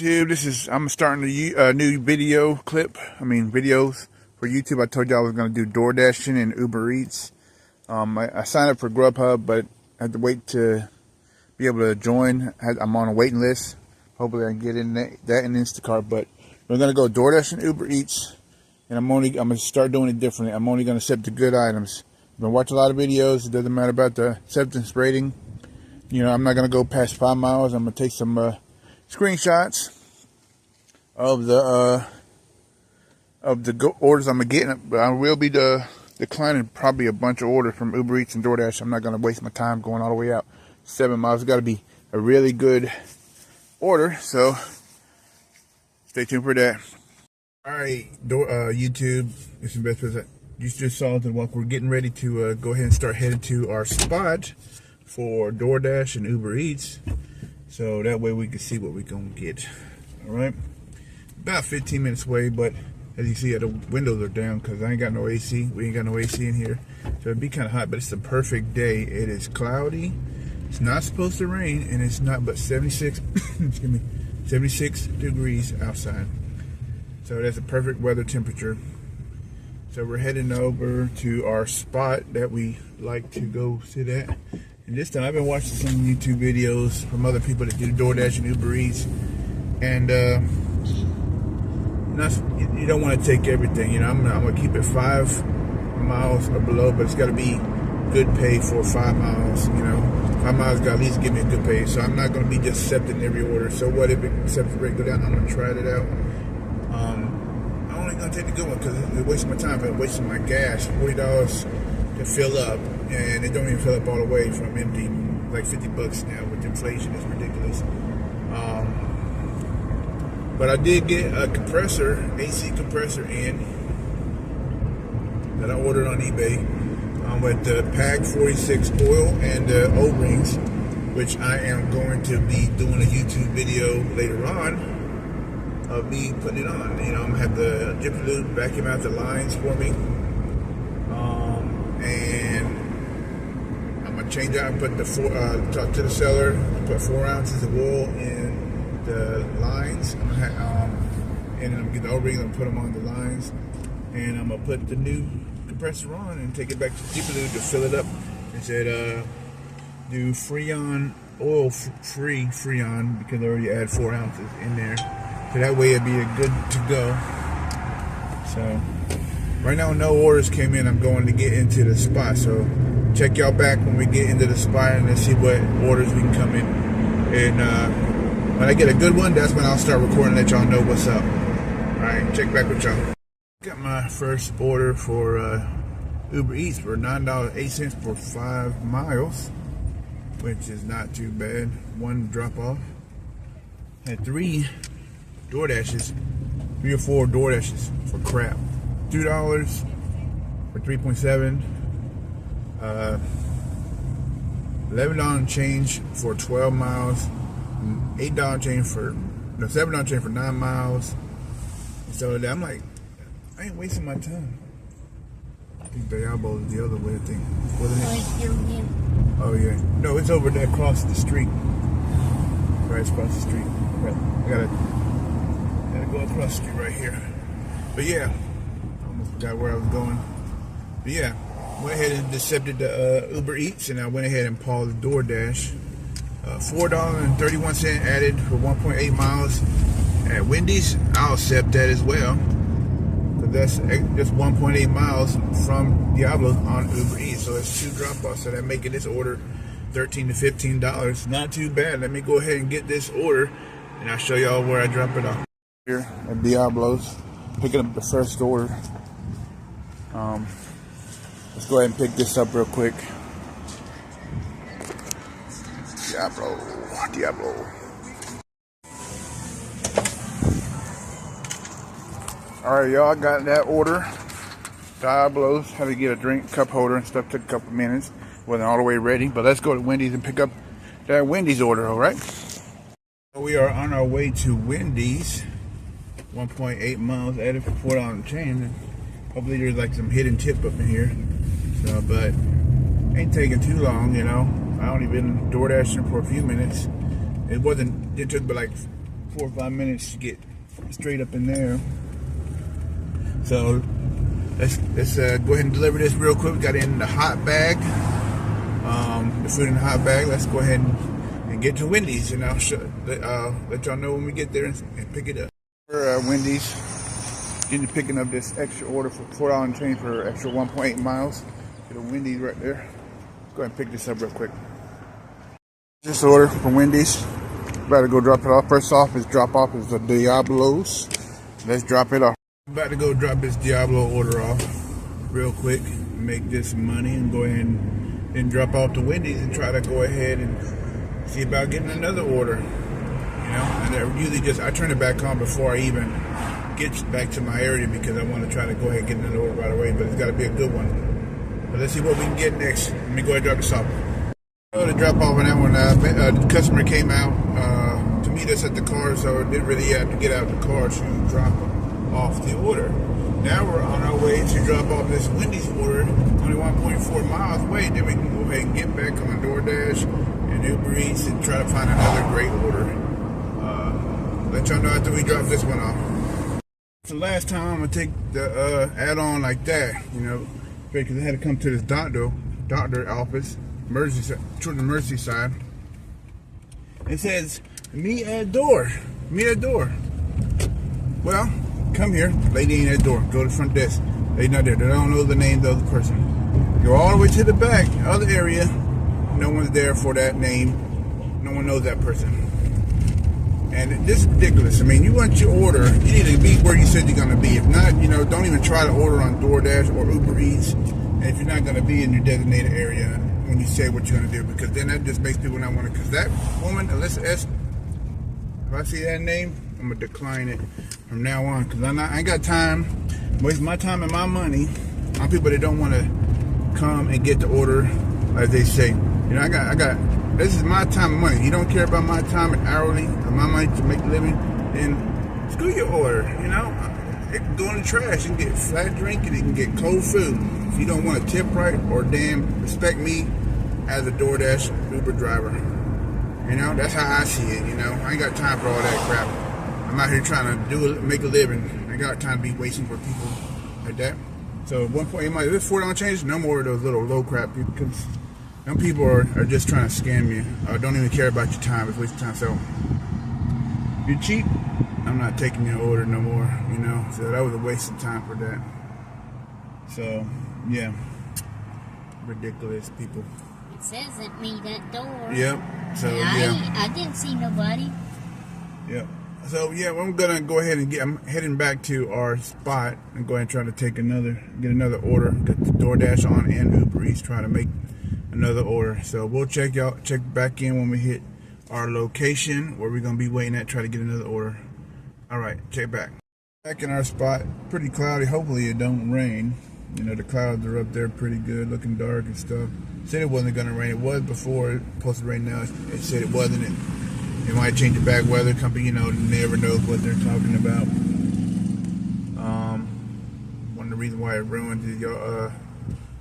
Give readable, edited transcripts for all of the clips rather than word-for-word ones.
I'm starting a new video clip. Videos for YouTube. I told you I was going to do DoorDashing and Uber Eats. I signed up for Grubhub, but I had to wait to be able to join. I'm on a waiting list. Hopefully I can get in that in Instacart. But we're going to go DoorDash and Uber Eats, and I'm going to start doing it differently. I'm only going to accept the good items. I've been watching a lot of videos. It doesn't matter about the acceptance rating. You know, I'm not going to go past 5 miles. I'm going to take some screenshots of the orders I'm getting, but I will be declining probably a bunch of orders from Uber Eats and DoorDash. I'm not going to waste my time going all the way out 7 miles. It's got to be a really good order, so stay tuned for that. All right, YouTube, this is the best place. You just saw the walk. We're getting ready to go ahead and start heading to our spot for DoorDash and Uber Eats, so that way we can see what we're gonna get. All right, about 15 minutes away, but as you see, the windows are down because I ain't got no AC. We ain't got no AC in here, so it'd be kind of hot, but it's the perfect day. It is cloudy, it's not supposed to rain, and it's not but 76 excuse me, 76 degrees outside, so that's a perfect weather temperature. So we're heading over to our spot that we like to go sit at. And this time I've been watching some YouTube videos from other people that do DoorDash and Uber Eats, and you don't want to take everything. You know, I'm gonna keep it 5 miles or below, but it's got to be good pay for 5 miles. You know, 5 miles got to at least give me a good pay. So I'm not gonna be just accepting every order. So what if acceptance rate go down? I'm gonna try it out. I'm only gonna take the good one because it's wasting my time. It's wasting my gas. $40 to fill up, and it don't even fill up all the way from empty. Like $50 now with inflation. It's ridiculous. But I did get a compressor, AC compressor in that I ordered on eBay with the PAG 46 oil and the O-rings, which I am going to be doing a YouTube video later on of me putting it on. You know, I'm gonna have the Jiffy Lube vacuum out the lines for me, and I'm gonna change out and put the talk to the seller, put 4 ounces of oil in the lines, and then I'm gonna get the O-rings and put them on the lines, and I'm gonna put the new compressor on and take it back to Jiffy Lube to fill it up. It said do Freon oil free Freon because I already add 4 ounces in there, so that way it'd be a good to go. So right now no orders came in. I'm going to get into the spot, so check y'all back when we get into the spot and let's see what orders we can come in. And when I get a good one, that's when I'll start recording and let y'all know what's up. Alright, check back with y'all. Got my first order for Uber Eats for $9.08 for 5 miles, which is not too bad. 1 drop off. Had 3 DoorDashes, 3 or 4 DoorDashes for crap. $2 for 3.7. $11 change for 12 miles. $8 change for $7 change for 9 miles. So I'm like, I ain't wasting my time. I think the elbow is the other way, I think. Wasn't it? Oh yeah. No, it's over there across the street. Right across the street. I gotta go across the street right here. But yeah, almost forgot where I was going. But yeah, went ahead and accepted the Uber Eats, and I went ahead and paused DoorDash. $4.31 added for 1.8 miles at Wendy's. I'll accept that as well, but that's just 1.8 miles from Diablo on Uber Eats, so it's 2 drop-offs, so that making this order $13 to $15. Not too bad. Let me go ahead and get this order, and I'll show y'all where I drop it off. Here at Diablo's, picking up the first order. Let's go ahead and pick this up real quick. Diablo. Alright, y'all, I got that order. Diablo's. Had to get a drink, cup holder and stuff. Took a couple minutes. Wasn't all the way ready, but let's go to Wendy's and pick up that Wendy's order, alright? We are on our way to Wendy's. 1.8 miles added for $4 change. Hopefully there's like some hidden tip up in here. So, but ain't taking too long, you know. I only been DoorDashing for a few minutes. It took but like 4 or 5 minutes to get straight up in there. So let's go ahead and deliver this real quick. We got it in the hot bag, the food in the hot bag. Let's go ahead and get to Wendy's, and I'll let y'all know when we get there and pick it up. Wendy's, picking up this extra order for $4 and change for extra 1.8 miles. Get a Wendy's right there. Let's go ahead and pick this up real quick. This order from Wendy's. About to go drop it off. First off, drop off is the Diablos. Let's drop it off. About to go drop this Diablo order off real quick, make this money, and go ahead and drop off to Wendy's and try to go ahead and see about getting another order. You know, and I turn it back on before I even get back to my area because I want to try to go ahead and get another order right away, but it's got to be a good one. But let's see what we can get next. Let me go ahead and drop this off. To drop off on that one, the customer came out to meet us at the car, so didn't really have to get out of the car to drop off the order. Now we're on our way to drop off this Wendy's order, only 1.4 miles away. Then we can go ahead and get back on DoorDash and Uber Eats and try to find another great order. Let y'all know after we drop this one off. So last time I'm gonna take the add-on like that, you know, because I had to come to this doctor office, Children's Mercy side. It says meet at door. Well, come here. Lady ain't at the door. Go to the front desk. Lady not there. They don't know the name of the other person. Go all the way to the back, other area. No one's there for that name. No one knows that person. And this is ridiculous. I mean, you want your order, you need to be where you said you're going to be. If not, you know, don't even try to order on DoorDash or Uber Eats. And if you're not going to be in your designated area when you say what you're going to do, because then that just makes people not want to. Because that woman, Alyssa S., if I see that name, I'm going to decline it from now on. Because I ain't got time, waste my time and my money on people that don't want to come and get the order, as they say. You know, I got. This is my time and money. You don't care about my time and hourly or my money to make a living, then screw your order, you know. It can go in the trash. You can get flat drink and you can get cold food. If you don't want to tip right or damn respect me as a DoorDash Uber driver. You know, that's how I see it, you know. I ain't got time for all that crap. I'm out here trying to make a living. I ain't got time to be wasting for people like that. So 1.8 miles, this $4 change, no more of those little low crap people, because some people are just trying to scam you. Don't even care about your time. It's wasting time. So if you're cheap, I'm not taking your order no more, you know. So that was a waste of time for that. So yeah, ridiculous people. It says at me that door. Yep. So yeah, I didn't see nobody. Yep. So yeah, well, I'm gonna go ahead and I'm heading back to our spot and go ahead and try to get another order. Get the DoorDash on and Uber Eats, trying to make another order. So we'll check back in when we hit our location where we're gonna be waiting at, try to get another order. All right, check back in our spot. Pretty cloudy. Hopefully it don't rain. You know, the clouds are up there pretty good, looking dark and stuff. Said it wasn't gonna rain. It was before. It supposed to rain now. It said it wasn't. It might change the back weather company. You know, never knows what they're talking about. One of the reasons why it ruined the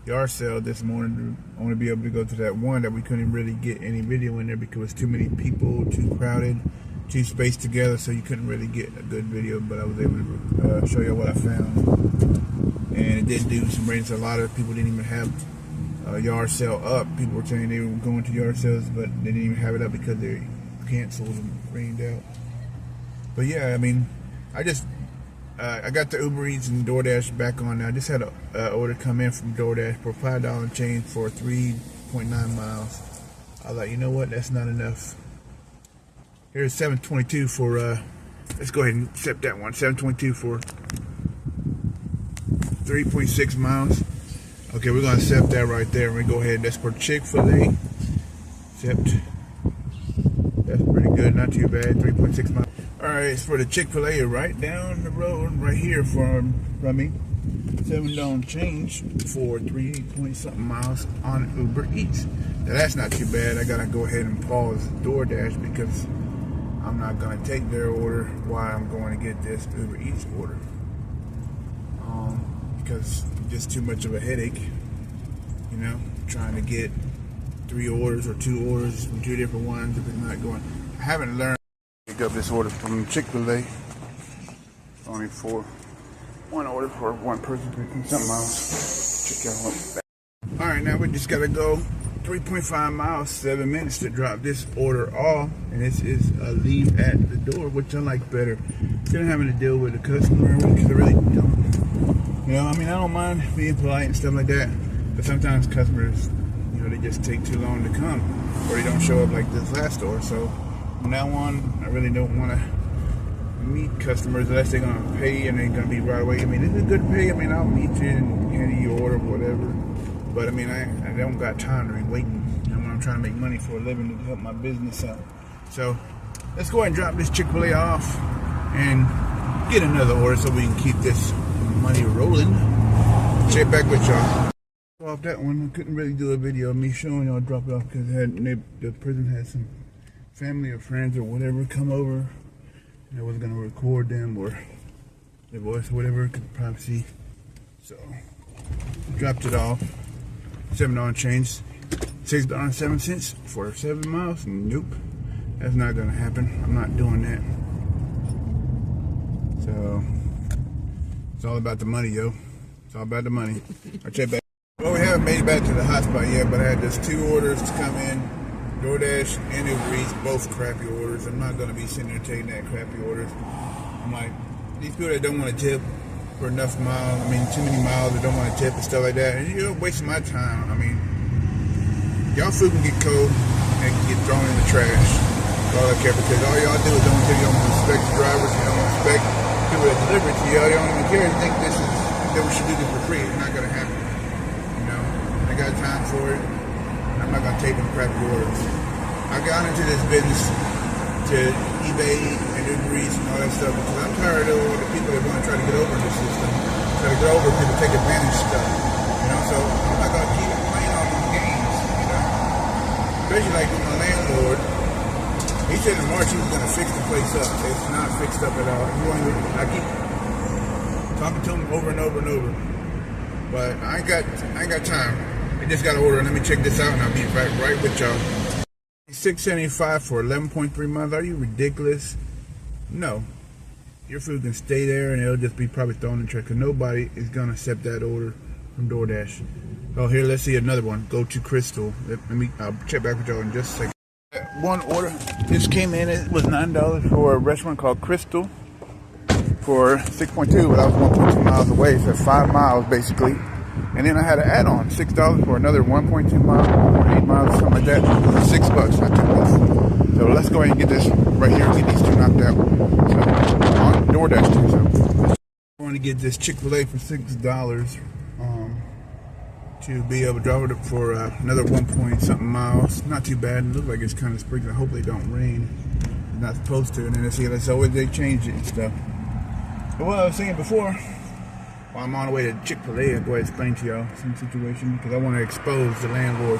yard sale this morning, I want to be able to go to that one that we couldn't really get any video in there because it was too many people, too crowded, too spaced together, so you couldn't really get a good video. But I was able to show you what I found, and it did do some rain. So a lot of people didn't even have a yard sale up. People were saying they were going to yard sales, but they didn't even have it up because they canceled and rained out. But yeah, I mean, I got the Uber Eats and DoorDash back on now. I just had an order come in from DoorDash for $5 change for 3.9 miles. I was like, you know what? That's not enough. Here's 722 for, let's go ahead and accept that one. 722 for 3.6 miles. Okay, we're going to accept that right there. We're going to go ahead. That's for Chick-fil-A. Accept. That's pretty good. Not too bad. 3.6 miles. Alright, it's for the Chick-fil-A right down the road, right here from me. $7 change for 3-point-something miles on Uber Eats. Now that's not too bad. I gotta go ahead and pause DoorDash because I'm not gonna take their order while I'm going to get this Uber Eats order. Because just too much of a headache, you know, trying to get 3 orders or 2 orders from 2 different ones if it's not going. I haven't learned pick up this order from Chick-fil-A. Only for one order for one person picking something else. Check out. Alright, now we just gotta go 3.5 miles, 7 minutes to drop this order off. And this is a leave at the door, which I like better instead of having to deal with the customer, because I really don't. You know, I mean, I don't mind being polite and stuff like that, but sometimes customers, you know, they just take too long to come, or they don't show up like this last store. So from now on, I really don't want to meet customers unless they're going to pay and they're going to be right away. I mean, it's a good pay. I mean, I'll meet you and hand you your order, whatever. But I mean, I don't got time to be waiting. You know, when I'm trying to make money for a living to help my business out. So let's go ahead and drop this Chick-fil-A off and get another order so we can keep this money rolling. Check back with y'all. Off that one, I couldn't really do a video of me showing y'all drop it off because the person had some family or friends or whatever come over. I was gonna record them or their voice or whatever, could probably see. So dropped it off. $7 change. $6.07 for 7 miles. Nope. That's not gonna happen. I'm not doing that. So it's all about the money, yo. It's all about the money. I'll check back. Well, we haven't made it back to the hotspot yet, but I had just 2 orders to come in. DoorDash and Uber Eats, both crappy orders. I'm not going to be sitting there taking that crappy orders. I'm like, these people that don't want to tip for enough miles, I mean, too many miles, that don't want to tip and stuff like that, and you're wasting my time. I mean, y'all food can get cold and can get thrown in the trash. That's all I care, because all y'all do is you don't respect the drivers, you don't respect people that deliver it to y'all. You don't even care. You think that we should do this for free. It's not going to happen. You know, I got time for it. I'm not gonna take them crappy orders. I got into this business to eBay and Uber Eats and all that stuff because I'm tired of all the people that want to try to get over the system, try to get over people take advantage of stuff. You know, so I'm not gonna keep playing all these games. You know, especially like with my landlord. He said in March he was gonna fix the place up. It's not fixed up at all. I keep talking to him over and over and over, but I ain't got time. I just got to order. Let me check this out and I'll be back right with y'all. $6.75 for 11.3 miles. Are you ridiculous? No. Your food can stay there and it'll just be probably thrown in the trash because nobody is going to accept that order from DoorDash. Oh, here, let's see another one. Go to Crystal. I'll check back with y'all in just a second. One order just came in. It was $9 for a restaurant called Crystal for 6.2, but I was 1.2 miles away, so 5 miles basically. And then I had an add-on, $6 for another 1.2 miles, 1.8 miles, something like that, for $6. I took both. So let's go ahead and get this right here and get these 2 knocked out. So on DoorDash too. So I want to get this Chick-fil-A for $6 to be able to drop it for another 1.something miles. Not too bad. It looks like it's kind of sprinkling. I hope they don't rain. It's not supposed to. And then that's always they change it and stuff. But what I was saying before. While I'm on the way to Chick-fil-A, I'll go ahead and explain to y'all some situation because I want to expose the landlord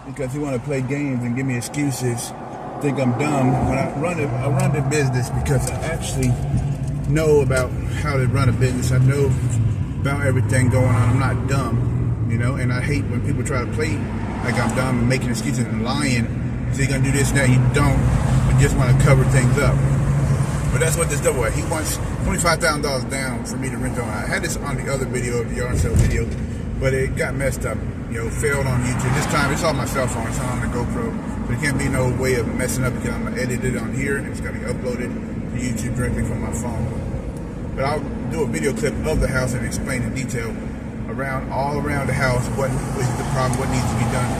because he want to play games and give me excuses, think I'm dumb. When I run the business because I actually know about how to run a business. I know about everything going on. I'm not dumb, you know, and I hate when people try to play like I'm dumb and making excuses and lying. So you're going to do this and that. You don't. You just want to cover things up. But that's what this double was. He wants $25,000 down for me to rent on. I had this on the other video, the yard sale video, but it got messed up. You know, failed on YouTube. This time it's on my cell phone. It's not on the GoPro. So there can't be no way of messing up because I'm gonna edit it on here and it's gonna be uploaded to YouTube directly from my phone. But I'll do a video clip of the house and explain in detail all around the house what is the problem, what needs to be done,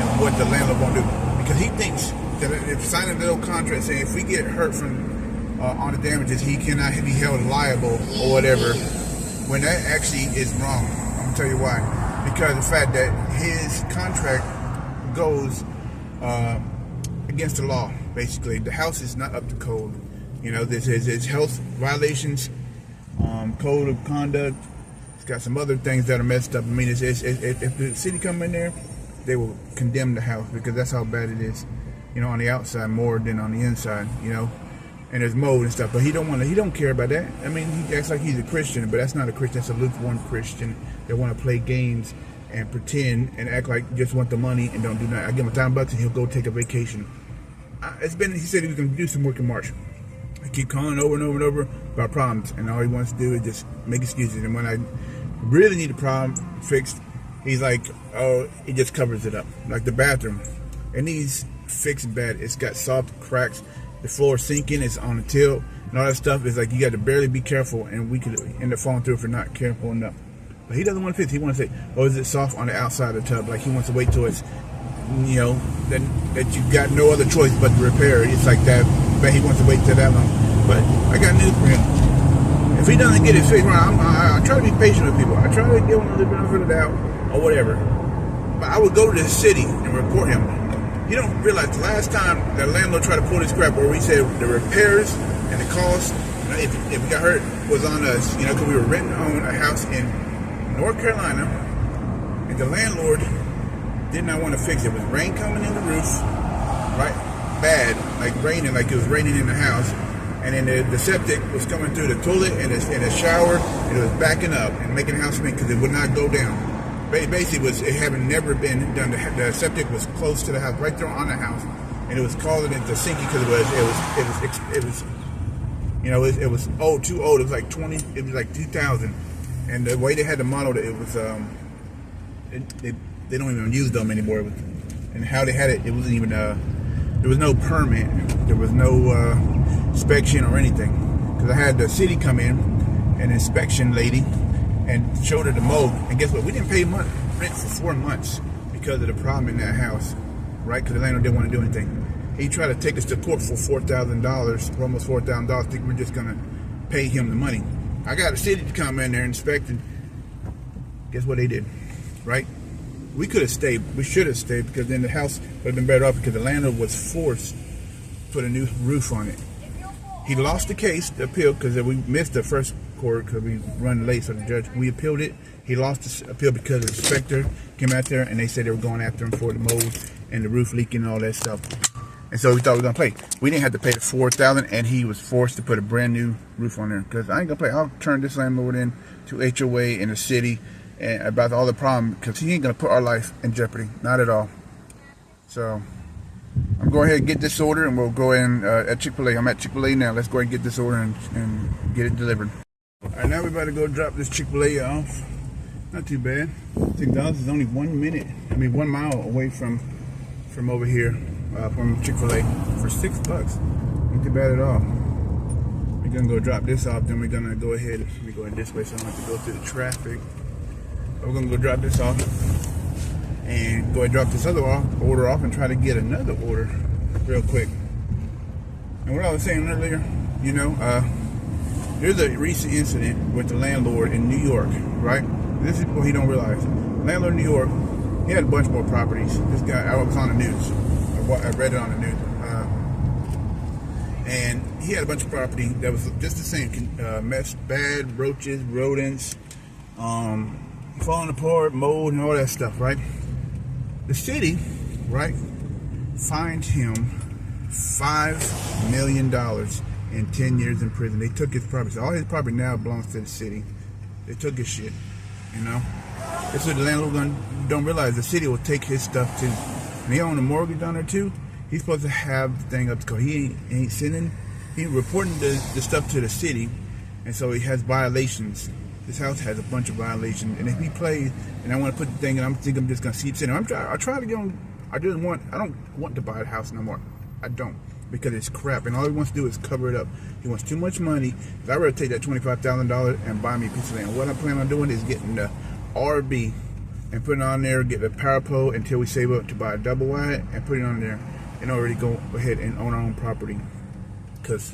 and what the landlord won't do. Because he thinks that if signing a little contract saying if we get hurt from on the damages, he cannot be held liable or whatever, when that actually is wrong. I'm gonna tell you why. Because the fact that his contract goes against the law, basically. The house is not up to code. You know, this is health violations, code of conduct. It's got some other things that are messed up. I mean, if the city come in there, they will condemn the house because that's how bad it is. You know, on the outside more than on the inside. You know. And there's mold and stuff, but he don't care about that. I mean, he acts like he's a Christian, but that's not a Christian. That's a lukewarm Christian that want to play games and pretend and act like just want the money and don't do nothing. I give him $10 and he'll go take a vacation. it's been. He said he was going to do some work in March. I keep calling over and over and over about problems, and all he wants to do is just make excuses. And when I really need a problem fixed, he's like, oh, he just covers it up. Like the bathroom, it needs fixed bad. It's got soft cracks. The floor sinking. It's on the tilt, and all that stuff is like you got to barely be careful, and we could end up falling through if we're not careful enough. But he doesn't want to fix. He wants to say, oh, is it soft on the outside of the tub? Like he wants to wait till it's, you know, that you've got no other choice but to repair it. It's like that. But he wants to wait till that long. But I got news for him. If he doesn't get it fixed right, I try to be patient with people. I try to give him a little benefit of the doubt or whatever. But I would go to the city and report him. You don't realize the last time the landlord tried to pull this crap where we said the repairs and the cost, if we got hurt, was on us. You know, because we were renting on a house in North Carolina, and the landlord did not want to fix it. It was rain coming in the roof, right? Bad, like raining, like it was raining in the house. And then the septic was coming through the toilet and the shower, and it was backing up and making the house sink because it would not go down. Basically, it having never been done. The septic was close to the house, right there on the house, and it was causing it to sink because it was old, too old. It was like 2000, and the way they had to model it, it was they don't even use them anymore. And how they had it, it wasn't even there was no permit, there was no inspection or anything. Because I had the city come in, an inspection lady, and showed her the mold. And guess what? We didn't pay rent for 4 months because of the problem in that house, right? Because the landlord didn't want to do anything. He tried to take us to court for $4,000, for almost $4,000. Think we're just gonna pay him the money. I got the city to come in there and inspect, and guess what they did, right? We could have stayed. We should have stayed because then the house would have been better off because the landlord was forced to put a new roof on it. He lost the case, the appeal, because we missed the first court because we run late, so the judge, we appealed it. He lost the appeal because the inspector came out there and they said they were going after him for the mold and the roof leaking and all that stuff. And so we thought we were going to pay. We didn't have to pay the $4,000, and he was forced to put a brand new roof on there because I ain't going to pay. I'll turn this landlord in to HOA in the city and about all the problem because he ain't going to put our life in jeopardy. Not at all. So I'm going ahead and get this order, and we'll go in at Chick-fil-A. I'm at Chick-fil-A now. Let's go ahead and get this order and get it delivered. All right, now we're about to go drop this Chick-fil-A off. Not too bad. I think Dallas is only 1 mile away from over here, from Chick-fil-A for $6. Ain't too bad at all. We're gonna go drop this off, then we're gonna go ahead. Let me go in this way so I don't have to go through the traffic. We're gonna go drop this off and go ahead and drop this other order off and try to get another order real quick. And what I was saying earlier, you know, there's a recent incident with the landlord in New York, right? This is what he don't realize. Landlord in New York, he had a bunch more properties. This guy, I was on the news. I read it on the news. And he had a bunch of property that was just the same. Mess, bad, roaches, rodents, falling apart, mold, and all that stuff, right? The city, right, fined him $5 million and 10 years in prison. They took his property. All his property now belongs to the city. They took his shit, you know? That's what the landlord don't realize. The city will take his stuff too. And he owned a mortgage on there too. He's supposed to have the thing up to go. He ain't reporting the stuff to the city, and so he has violations. This house has a bunch of violations, and if he plays, and I want to put the thing, and I'm just gonna keep sitting. I try to get on. I don't want to buy a house no more. I don't, because it's crap, and all he wants to do is cover it up. He wants too much money. I'd rather take that $25,000 and buy me a piece of land. What I plan on doing is getting the RB and putting it on there, get a power pole until we save up to buy a double wide and put it on there, and already go ahead and own our own property. Because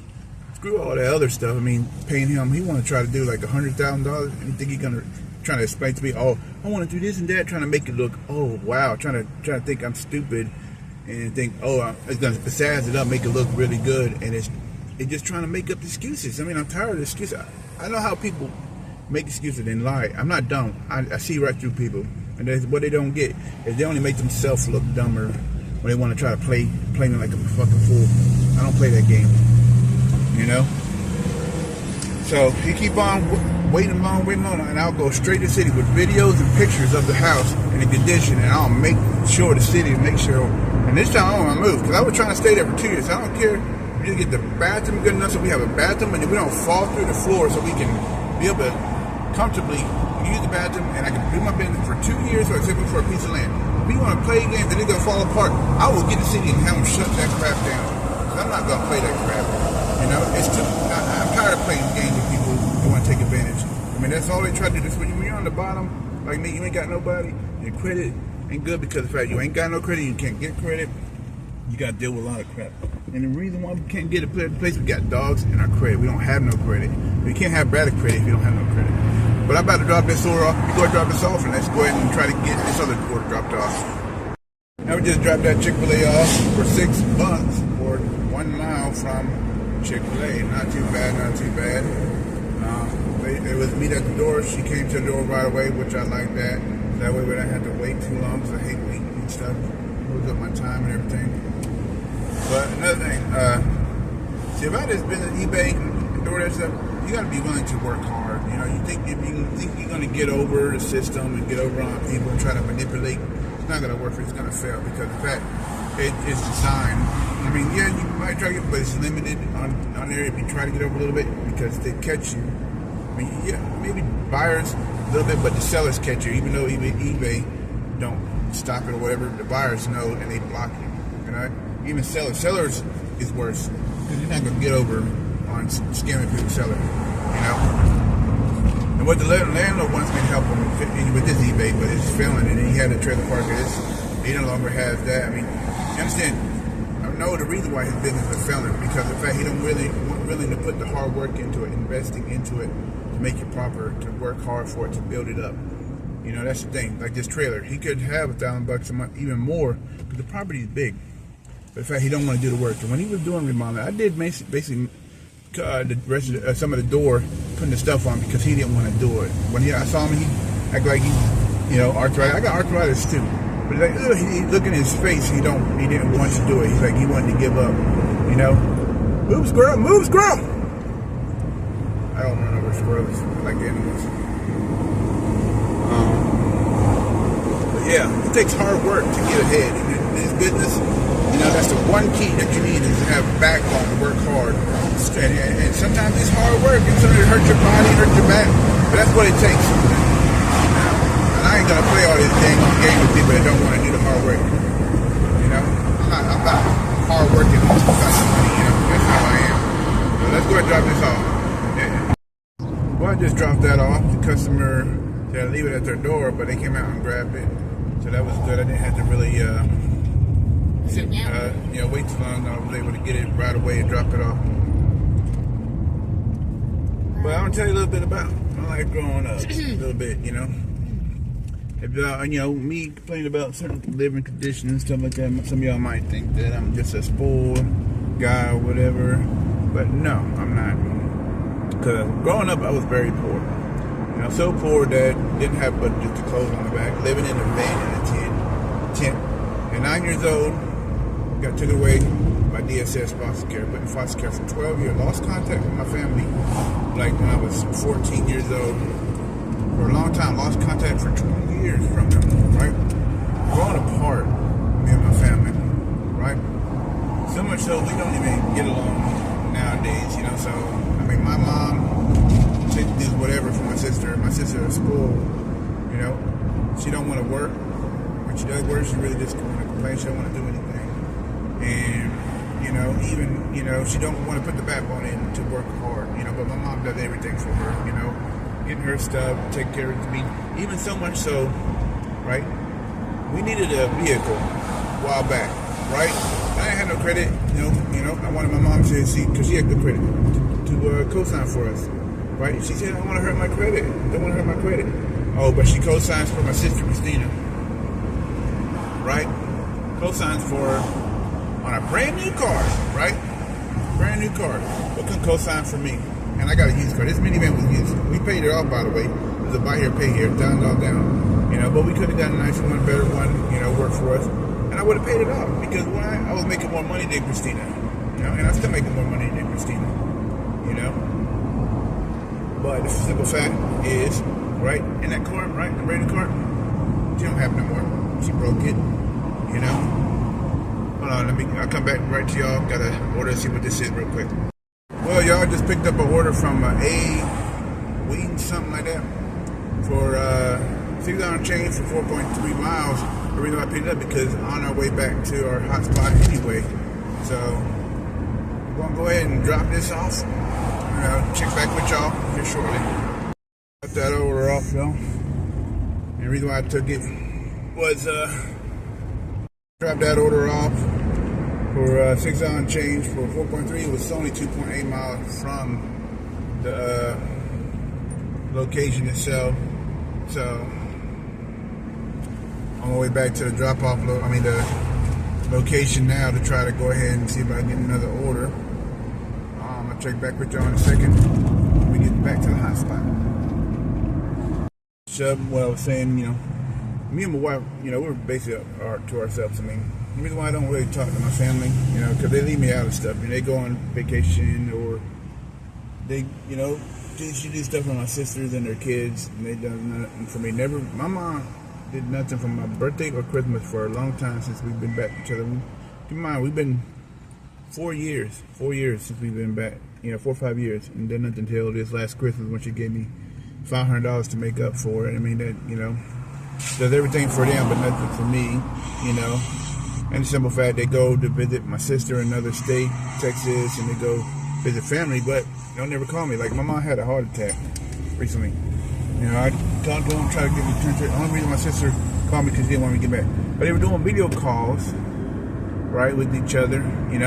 screw all that other stuff. I mean, paying him, he want to try to do like $100,000. You think he's gonna try to explain to me, oh, I want to do this and that, trying to make it look, oh wow, trying to think I'm stupid, and think, oh, it's gonna pizzazz it up, make it look really good, and it's just trying to make up excuses. I mean, I'm tired of excuses. I know how people make excuses and lie. I'm not dumb. I see right through people, and what they don't get is they only make themselves look dumber when they want to try to play me like I'm a fucking fool. I don't play that game. You know? So he keep on waiting along, and I'll go straight to the city with videos and pictures of the house and the condition, and I'll make sure the city and make sure. And this time I don't want to move because I was trying to stay there for 2 years. So I don't care. We just get the bathroom good enough so we have a bathroom and then we don't fall through the floor, so we can be able to comfortably use the bathroom, and I can do my business for 2 years or except for a piece of land. If you want to play games and they're gonna fall apart, I will get the city and have them shut that crap down. Cause I'm not gonna play that crap. You know, I'm tired of playing games with people who want to take advantage. I mean, that's all they try to do. This when you're on the bottom, like me, you ain't got nobody. Your credit ain't good because of the fact you ain't got no credit. You can't get credit. You got to deal with a lot of crap. And the reason why we can't get a place, we got dogs in our credit. We don't have no credit. We can't have better credit if you don't have no credit. But I'm about to drop this order off. You go drop this off, and let's go ahead and try to get this other order dropped off. Now we just dropped that Chick-fil-A off for $6 for 1 mile from Chick-fil-A. Not too bad, not too bad. It was meet at the door. She came to the door right away, which I like that. That way we don't have to wait too long, because I hate waiting and stuff. Moves up my time and everything. But another thing, see, if I just been at eBay and DoorDash stuff, you got to be willing to work hard. You know, you think if you think you're going to get over the system and get over on people and try to manipulate, it's not going to work for you. It's going to fail because the fact it's designed. I mean, yeah, you might try to get, but it's limited on there if you try to get over a little bit because they catch you. I mean, yeah, maybe buyers a little bit, but the sellers catch you. Even though eBay don't stop it or whatever, the buyers know and they block you. You know, even sellers is worse because you're not gonna get over on scamming people selling. You know, and what the landlord wants me to help him with this eBay, but it's failing, and then he had a trailer park. He no longer has that. I mean, you understand? I know the reason why his business is failing because of the fact he don't really willing to put the hard work into it, investing into it. Make it proper, to work hard for it, to build it up. You know, that's the thing. Like this trailer, he could have $1,000 a month, even more, because the property is big. But in fact, he don't want to do the work. And when he was doing remodeling, I did basically the rest of some of the door, putting the stuff on because he didn't want to do it. When I saw him, he act like he, you know, arthritis. I got arthritis too. But like, he look in his face, he didn't want to do it. He's like he wanted to give up. You know, move squirrel, move squirrel. I don't run over squirrels. I like animals. But yeah, it takes hard work to get ahead. And in this business, you know, that's the one key that you need is to have a backbone to work hard. And sometimes it's hard work. And sometimes it hurts your body, hurts your back. But that's what it takes. And I ain't going to play all this game with people that don't want to do the hard work. You know? I'm not hard working on money, you know? That's how I am. So let's go ahead and drop this off. Well, I just dropped that off. The customer said I'd leave it at their door, but they came out and grabbed it. So that was good. I didn't have to really wait too long. I was able to get it right away and drop it off. But I'm gonna tell you a little bit about my life growing up. A little bit, you know. If me complaining about certain living conditions and stuff like that, some of y'all might think that I'm just a spoiled guy or whatever. But no, I'm not. Because growing up, I was very poor. You know, so poor that didn't have but just the clothes on the back, living in a van in a tent. At 9 years old, got took away by DSS foster care, put in foster care for 12 years. Lost contact with my family, like when I was 14 years old. For a long time, lost contact for 20 years from them, right? Growing apart, me and my family, right? So much so, we don't even get along nowadays, you know, so... I mean, my mom, she does whatever for my sister. My sister is spoiled, you know. She don't want to work. When she does work, she really just want to complain. She don't want to do anything. And, you know, even, you know, she don't want to put the backbone in to work hard, you know. But my mom does everything for her, you know. Getting her stuff, take care of me. Even so much so, right? We needed a vehicle a while back, right? I didn't have no credit, you know. I wanted my mom to see, because she had good credit, to co-sign for us, right? She said, I don't want to hurt my credit. Don't want to hurt my credit. Oh, but she co-signs for my sister, Christina, right? Co-signs for her on a brand new car, right? Brand new car. But couldn't co-sign for me. And I got a used car. This minivan was used. We paid it off, by the way. It was a buy here, pay here, down, all down. You know, but we could have gotten a nicer one, better one, you know, work for us. And I would have paid it off because I was making more money than Christina. You know, and I'm still making more money than Christina. You know? But the simple fact is, right in that car, right in the brand new car, she don't have no more. She broke it, you know. Hold on, I'll come back right to y'all. Gotta order and see what this is real quick. Well, y'all just picked up an order from A Wings, something like that, for $6 change for 4.3 miles. The reason why I picked it up because on our way back to our hotspot anyway. So we're gonna go ahead and drop this off. Check back with y'all here shortly. Got that order off, y'all. And the reason why I took it was drop that order off for $6 change for 4.3. It was only 2.8 miles from the location itself. So on my way back to the drop-off, the location now to try to go ahead and see if I can get another order. I'll check back with y'all in a second when we get back to the hotspot. What I was saying, me and my wife, we're basically to ourselves. I mean, the reason why I don't really talk to my family, because they leave me out of stuff. They go on vacation or they, she do stuff with my sisters and their kids, and they done nothing for me. My mom did nothing for my birthday or Christmas for a long time since we've been back to each other. Keep in mind, we've been 4 years since we've been back, 4 or 5 years, and did nothing until this last Christmas when she gave me $500 to make up for it. I mean, that, does everything for them, but nothing for me, And the simple fact, they go to visit my sister in another state, Texas, and they go visit family, but they'll never call me. Like, my mom had a heart attack recently. I talked to them, tried to get me attention. The only reason my sister called me because she didn't want me to get back. But they were doing video calls, right, with each other,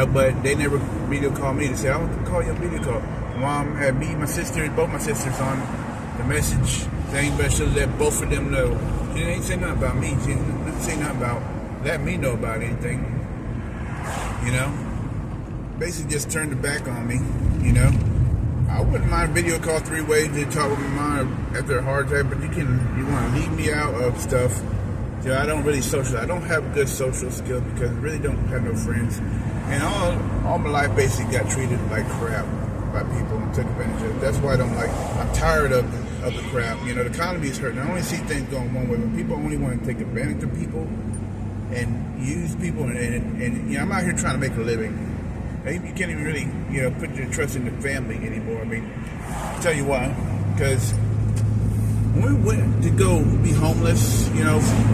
but they never video called me to say, I want to call you a video call. My mom had me, my sister, both my sisters on the message thing, but she'll let both of them know. She ain't say nothing about me. She didn't say nothing about letting me know about anything, Basically just turned it back on me, I wouldn't mind video call 3 ways to talk with my mom after a heart attack, but you want to leave me out of stuff. I don't really socialize. I don't have good social skills because I really don't have no friends. And all my life basically got treated like crap by people and took advantage of it. That's why I'm tired of the crap. The economy is hurting. I only see things going one way. When people only want to take advantage of people and use people, and I'm out here trying to make a living. You can't even really, put your trust in the family anymore. I mean, I'll tell you why. Because when we went to go be homeless,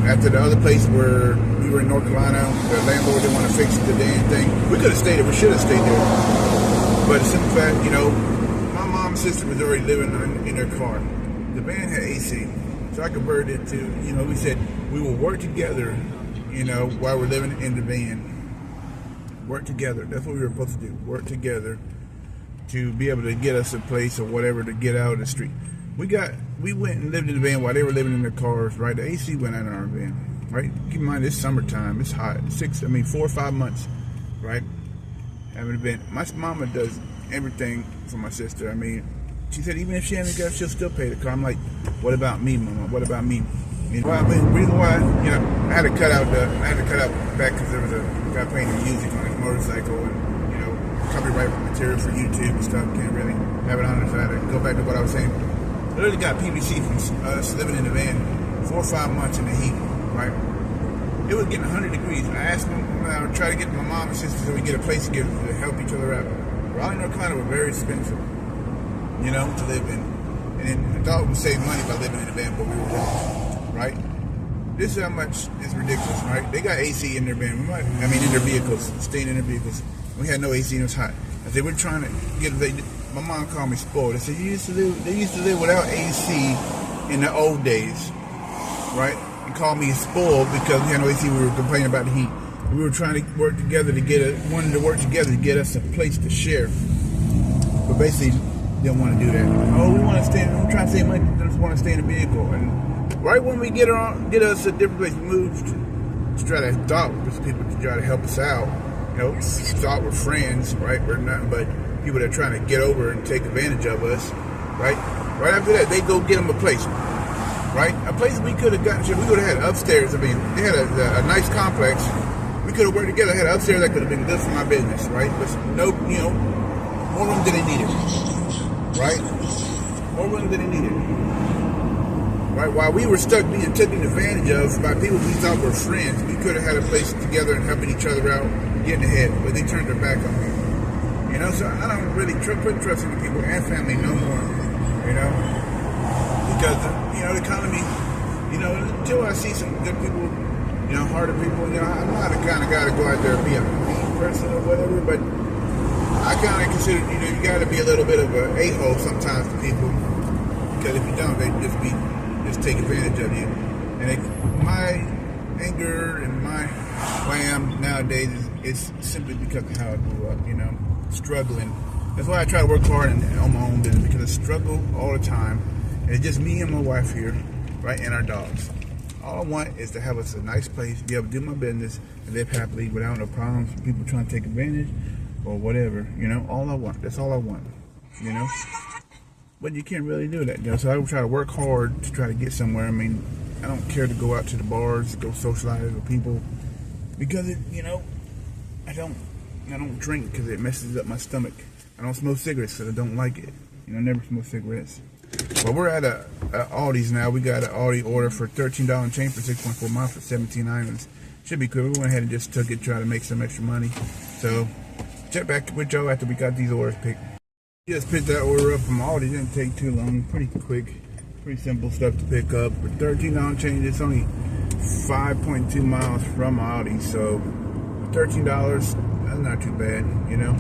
after the other place where we were in North Carolina, the landlord didn't want to fix the damn thing. We could have stayed there. We should have stayed there. But the simple fact, my mom and sister was already living in their car. The van had AC. So I converted it to, we said we will work together, while we're living in the van. Work together. That's what we were supposed to do. Work together to be able to get us a place or whatever to get out of the street. We went and lived in the van while they were living in their cars, right? The AC went out in our van, right? Keep in mind, it's summertime. It's hot. 4 or 5 months, right? Having a van. My mama does everything for my sister. I mean, she said even if she hasn't got, she'll still pay the car. I'm like, what about me, mama? What about me? The reason why, I had to cut out back because there was a guy playing music on his motorcycle and, copyright material for YouTube and stuff. Can't really have it on the side. Go back to what I was saying. I literally got PVC from us living in the van 4 or 5 months in the heat, right? It was getting 100 degrees. I asked them, I would try to get my mom and sister so we get a place to help each other out. Raleigh, North Carolina were very expensive, to live in. And I thought we would save money by living in the van, but we were wrong. Right? This is how much it's ridiculous, right? They got AC in their van. In their vehicles, staying in their vehicles. We had no AC and it was hot. I said, we're trying to get my mom called me spoiled. They said, they used to live without AC in the old days, right? And called me spoiled because we had no AC. We were complaining about the heat. We were trying to work together to get us a place to share. But basically, didn't want to do that. We want to stay. We're trying to save money. Just want to stay in the vehicle. And right when we get us a different place, we moved to try to talk with people to try to help us out. Thought we're friends, right? We're nothing but people that are trying to get over and take advantage of us, right? Right after that, they go get them a place, right? A place we could have gotten. We would have had upstairs. I mean, they had a nice complex. We could have worked together. Had upstairs that could have been good for my business, right? But no, more room than they needed, right? more willing than they needed. Right? While we were stuck being taken advantage of by people we thought were friends, we could have had a place together and helping each other out, getting ahead, but they turned their back on me. You know, so I don't really put trust in the people and family no more. You know, because you know the economy. You know, until I see some good people, you know, harder people. You know, I'm not the kind of guy to go out there and be a mean person or whatever, but I kind of consider, you know, you got to be a little bit of an a-hole sometimes to people, because if you don't, they just take advantage of you. And my anger and my wham nowadays is simply because of how I grew up, you know, struggling. That's why I try to work hard on my own business, because I struggle all the time. And it's just me and my wife here, right, and our dogs. All I want is to have us a nice place, be able to do my business, and live happily without no problems, people trying to take advantage or whatever, you know. All I want, that's all I want, you know. But you can't really do that, you know. So I try to work hard to try to get somewhere. I mean, I don't care to go out to the bars, go socialize with people, because it, you know, I don't drink because it messes up my stomach. I don't smoke cigarettes because I don't like it. You know, I never smoke cigarettes. But we're at a Aldi's now. We got an Aldi order for $13 and change for 6.4 miles for 17 items. Should be cool. We went ahead and just took it, try to make some extra money. So check back with Joe after we got these orders picked. Just picked that order up from Aldi. Didn't take too long. Pretty quick. Pretty simple stuff to pick up. For $13 and change, it's only 5.2 miles from Aldi. So $13, that's not too bad, you know.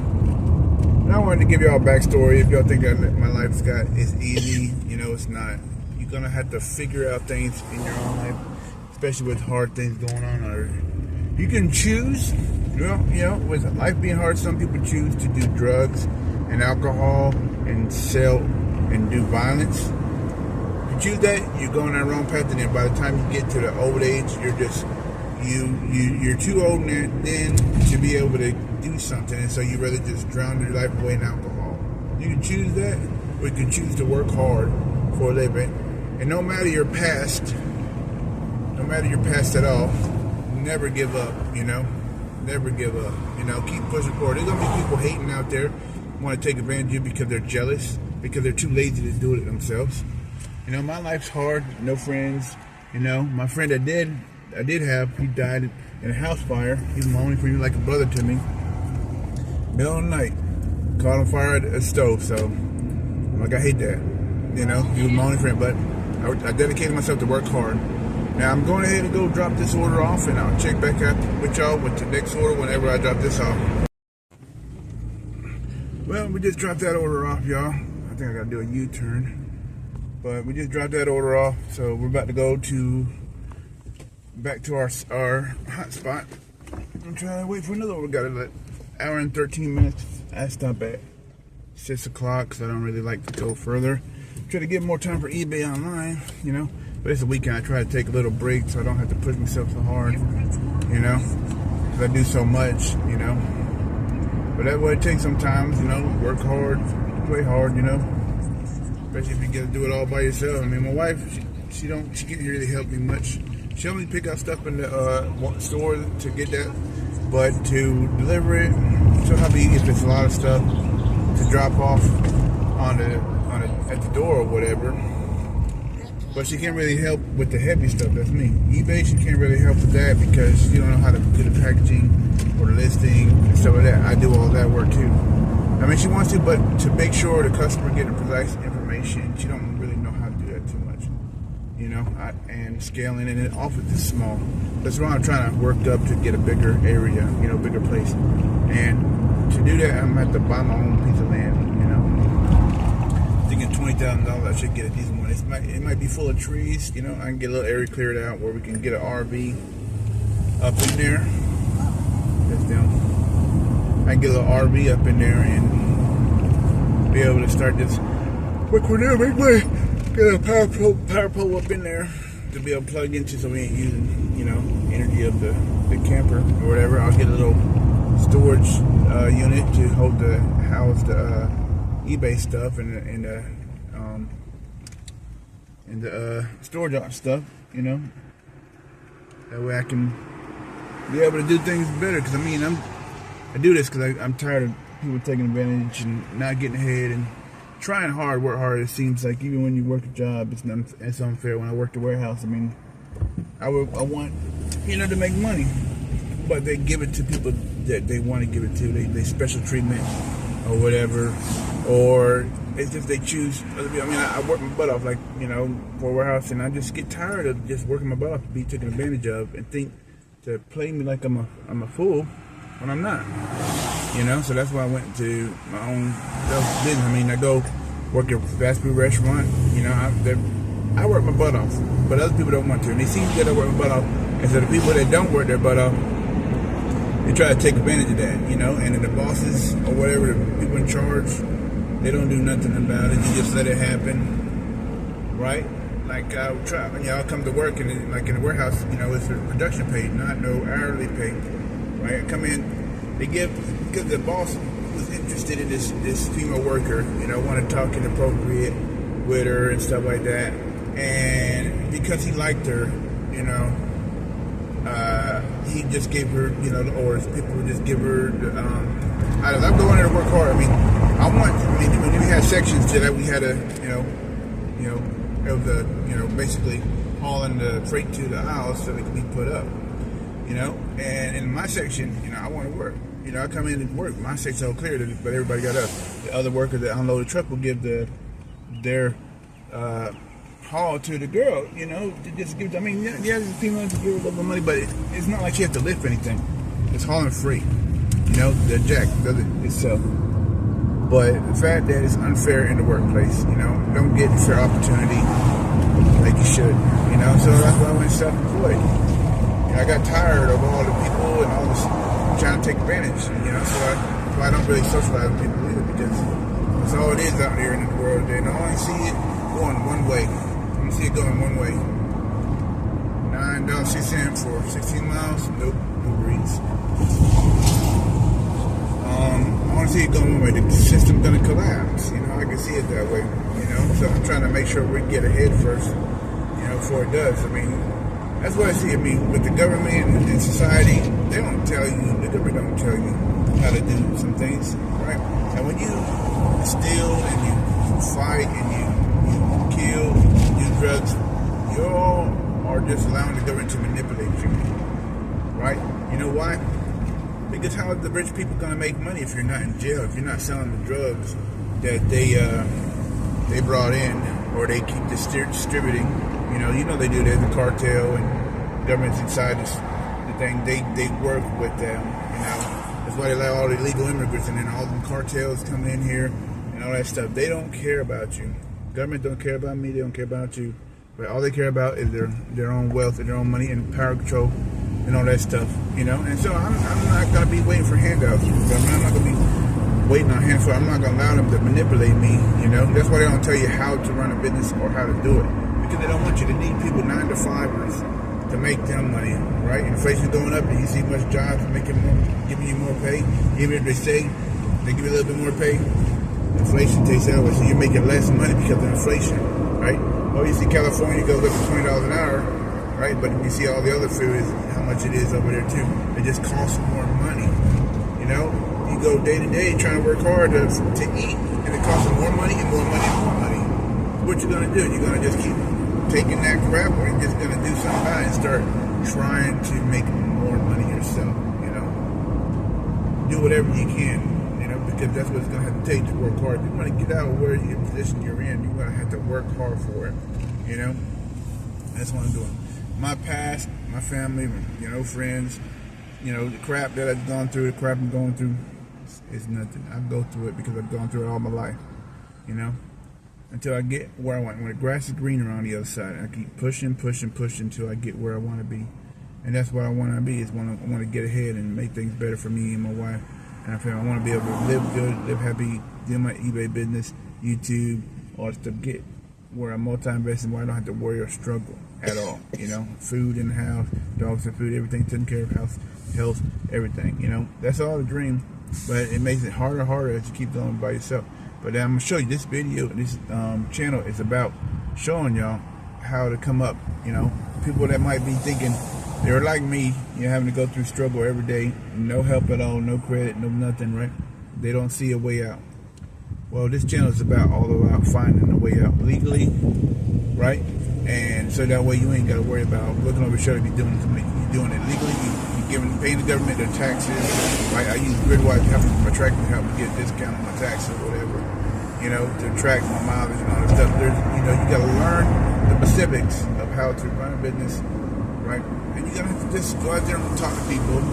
And I wanted to give y'all a backstory. If y'all think that my life's is easy, you know, it's not. You're gonna have to figure out things in your own life, especially with hard things going on. Or you can choose. Well, you know, with life being hard, some people choose to do drugs and alcohol and sell and do violence. If you choose that, you're going down the wrong path. And then by the time you get to the old age, you're just you're too old then to be able to do something, and so you rather just drown your life away in alcohol. You can choose that, or you can choose to work hard for a living. And no matter your past at all, never give up, you know. Never give up, you know. Keep pushing forward. There's gonna be people hating out there, want to take advantage of you because they're jealous, because they're too lazy to do it themselves. You know, my life's hard, no friends. You know, my friend I did have, he died in a house fire. He's my only friend, like a brother to me. Middle of the night, caught on fire at a stove. So, like, I hate that. You know, he was my only friend, but I dedicated myself to work hard. Now I'm going ahead and go drop this order off, and I'll check back up with y'all with the next order whenever I drop this off. Well, we just dropped that order off, y'all. I think I gotta do a U-turn, but we just dropped that order off. So we're about to go back to our hot spot. I'm trying to wait for another order. Got an hour and 13 minutes. I stop at 6 o'clock because I don't really like to go further. Try to get more time for eBay online, you know. But it's a weekend. I try to take a little break so I don't have to push myself so hard, you know, because I do so much, you know. But that's what it takes sometimes, you know. Work hard, play hard, you know. Especially if you get to do it all by yourself. I mean, my wife, she can't really help me much. She only pick up stuff in the store to get that, but to deliver it, she'll help me if it's a lot of stuff to drop off at the door or whatever. But she can't really help with the heavy stuff. That's me. eBay, she can't really help with that because she don't know how to do the packaging or the listing and stuff like that. I do all that work too. I mean, she wants to, but to make sure the customer get the precise information, she don't really know how to do that too much. You know, and scaling it, and it often is small. That's why I'm trying to work up to get a bigger area, you know, bigger place. And to do that, I'm gonna have to buy my own piece of land, you know. Thinking $20,000, I should get a decent one. It might be full of trees, you know. I can get a little area cleared out where we can get an RV up in there. That's down. I can get a little RV up in there and be able to start this quick way. Get a power pole up in there to be able to plug into, so we ain't using, you know, energy of the camper or whatever. I'll get a little storage unit to house the eBay stuff and the storage stuff, you know. That way I can be able to do things better. Because I mean, I do this because I'm tired of people taking advantage and not getting ahead and trying hard, work hard. It seems like even when you work a job, it's unfair. When I worked the warehouse, I mean, I want, to make money, but they give it to people that they want to give it to. They special treatment or whatever, or it's just they choose other people. I mean, I work my butt off, like, for a warehouse, and I just get tired of just working my butt off to be taken advantage of and think to play me like I'm a fool when I'm not. So that's why I went to my own self-business. I mean, I go work at a fast food restaurant. I work my butt off, but other people don't want to. And they see that I work my butt off, and so the people that don't work their butt off, they try to take advantage of that, And then the bosses or whatever, the people in charge, they don't do nothing about it. You just let it happen, right? Like I'll come to work and like in the warehouse, it's a production pay, not no hourly pay, right? I come in, they give, because the boss was interested in this female worker, wanted to talk inappropriate with her and stuff like that, and because he liked her, he just gave her, or people would just give her. I'm going there to work hard. I mean, when we had sections that we had to, of the, basically hauling the freight to the house so it could be put up, And in my section, I want to work. I come in and work. My section's all clear, but everybody got up. The other worker that unload the truck will give their haul to the girl, to just give. I mean, the female to give her a little bit of money, but it's not like she has to lift anything. It's hauling free. The jack does it itself. But the fact that it's unfair in the workplace, don't get fair opportunity like you should, So that's why I went self-employed. I got tired of all the people and all this trying to take advantage, So that's why I don't really socialize with people either, because that's all it is out there in the world. And I only see it going one way. I only see it going one way. $9.06 for 16 miles. Nope, no breeze. I want to see it going one way. The system's going to collapse. I can see it that way. So I'm trying to make sure we get ahead first, before it does. I mean, that's what I see. I mean, with the government and society, they don't tell you, the government don't tell you how to do some things, right? And when you steal and you fight and you kill, use drugs, you all are just allowing the government to manipulate you, right? You know why? Because how are the rich people going to make money if you're not in jail, if you're not selling the drugs that they brought in, or they keep distributing? They do. There's the cartel and government's inside the thing. They work with them. That's why they allow all the illegal immigrants and then all the cartels come in here and all that stuff. They don't care about you. Government don't care about me. They don't care about you. But all they care about is their own wealth and their own money and power control and all that stuff, And so I'm not going to be waiting for handouts. I'm not going to be waiting on handouts. I'm not going to allow them to manipulate me, That's why they don't tell you how to run a business or how to do it. Because they don't want you to need people 9 to 5ers to make them money, right? Inflation's going up and you see much jobs making more, giving you more pay. Even if they say they give you a little bit more pay, inflation takes that away. So you're making less money because of inflation, right? Or you see California goes up to $20 an hour, right? But you see all the other food is how much it is over there too. It just costs more money, You go day to day trying to work hard to eat, and it costs more money and more money and more money. What you gonna do? You're gonna just keep taking that crap, or you're just gonna do something about it and start trying to make more money yourself, Do whatever you can, because that's what it's gonna have to take to work hard. You wanna get out of where your position you're in, you're gonna have to work hard for it, That's what I'm doing. My past, my family, friends, the crap that I've gone through, the crap I'm going through is nothing. I go through it because I've gone through it all my life, until I get where I want. When the grass is greener on the other side, I keep pushing until I get where I want to be. And that's what I want to be, I want to get ahead and make things better for me and my wife. And I want to be able to live good, live happy, do my eBay business, YouTube, all that stuff, get where I'm multi-investing, where I don't have to worry or struggle at all. Food in the house, dogs and food, everything taken care of, house, health, everything. That's all the dream, but it makes it harder and harder as you keep going by yourself. But I'm going to show you this video, this channel is about showing y'all how to come up, people that might be thinking they're like me, having to go through struggle every day, no help at all, no credit, no nothing, right? They don't see a way out. Well, this channel is about all about finding a way out legally, right? And so that way you ain't got to worry about looking over your shoulder. You're doing it legally. You're paying the government their taxes, right? I use Gridwise to help me with my track to help me get a discount on my taxes or whatever, you know, to track my mileage and all that stuff. You know, you got to learn the specifics of how to run a business, right? And you got to just go out there and talk to people,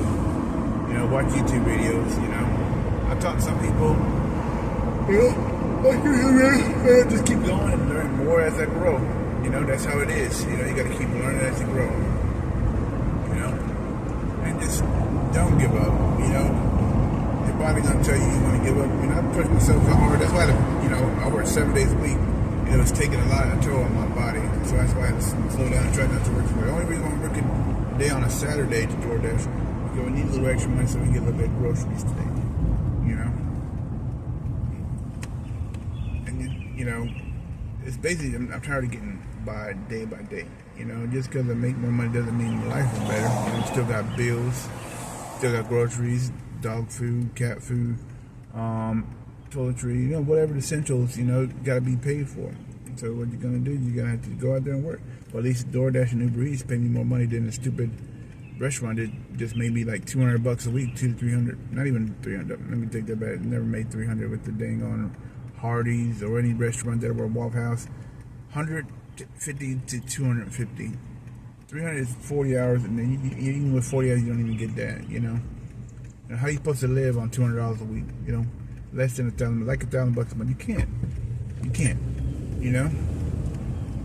you know, watch YouTube videos, you know. I talk to some people, you know, just keep going and learn more as I grow. You know, that's how it is. You know, you got to keep learning as you grow. You know, and just don't give up. You know, your body gonna tell you want to give up. You know, I push myself so hard. That's why, you know, I work 7 days a week. And it was taking a lot of toll on my body. So that's why I had to slow down and try not to work so much. The only reason I'm working today on a Saturday to DoorDash, because we need a little extra money so we can get a little bit of groceries today. You know, and you know, it's basically I'm tired of getting by day. You know, just because I make more money doesn't mean life is better. You know, still got bills, still got groceries, dog food, cat food, toiletry, you know, whatever the essentials, you know, got to be paid for. So what you're gonna do, you're gonna have to go out there and work. Well, at least DoorDash and Uber Eats pay me more money than the stupid restaurant that just made me like $200 a week, $200 to $300, not even $300. Let me take that back. It never made $300 with the dang on Hardee's or any restaurant that were Waffle House. $150 to $250. $300 is 40 hours, and then even with 40 hours, you don't even get that. You know, and how you supposed to live on $200 a week? You know, less than $1,000, like $1,000 a month. You can't. You can't. You know,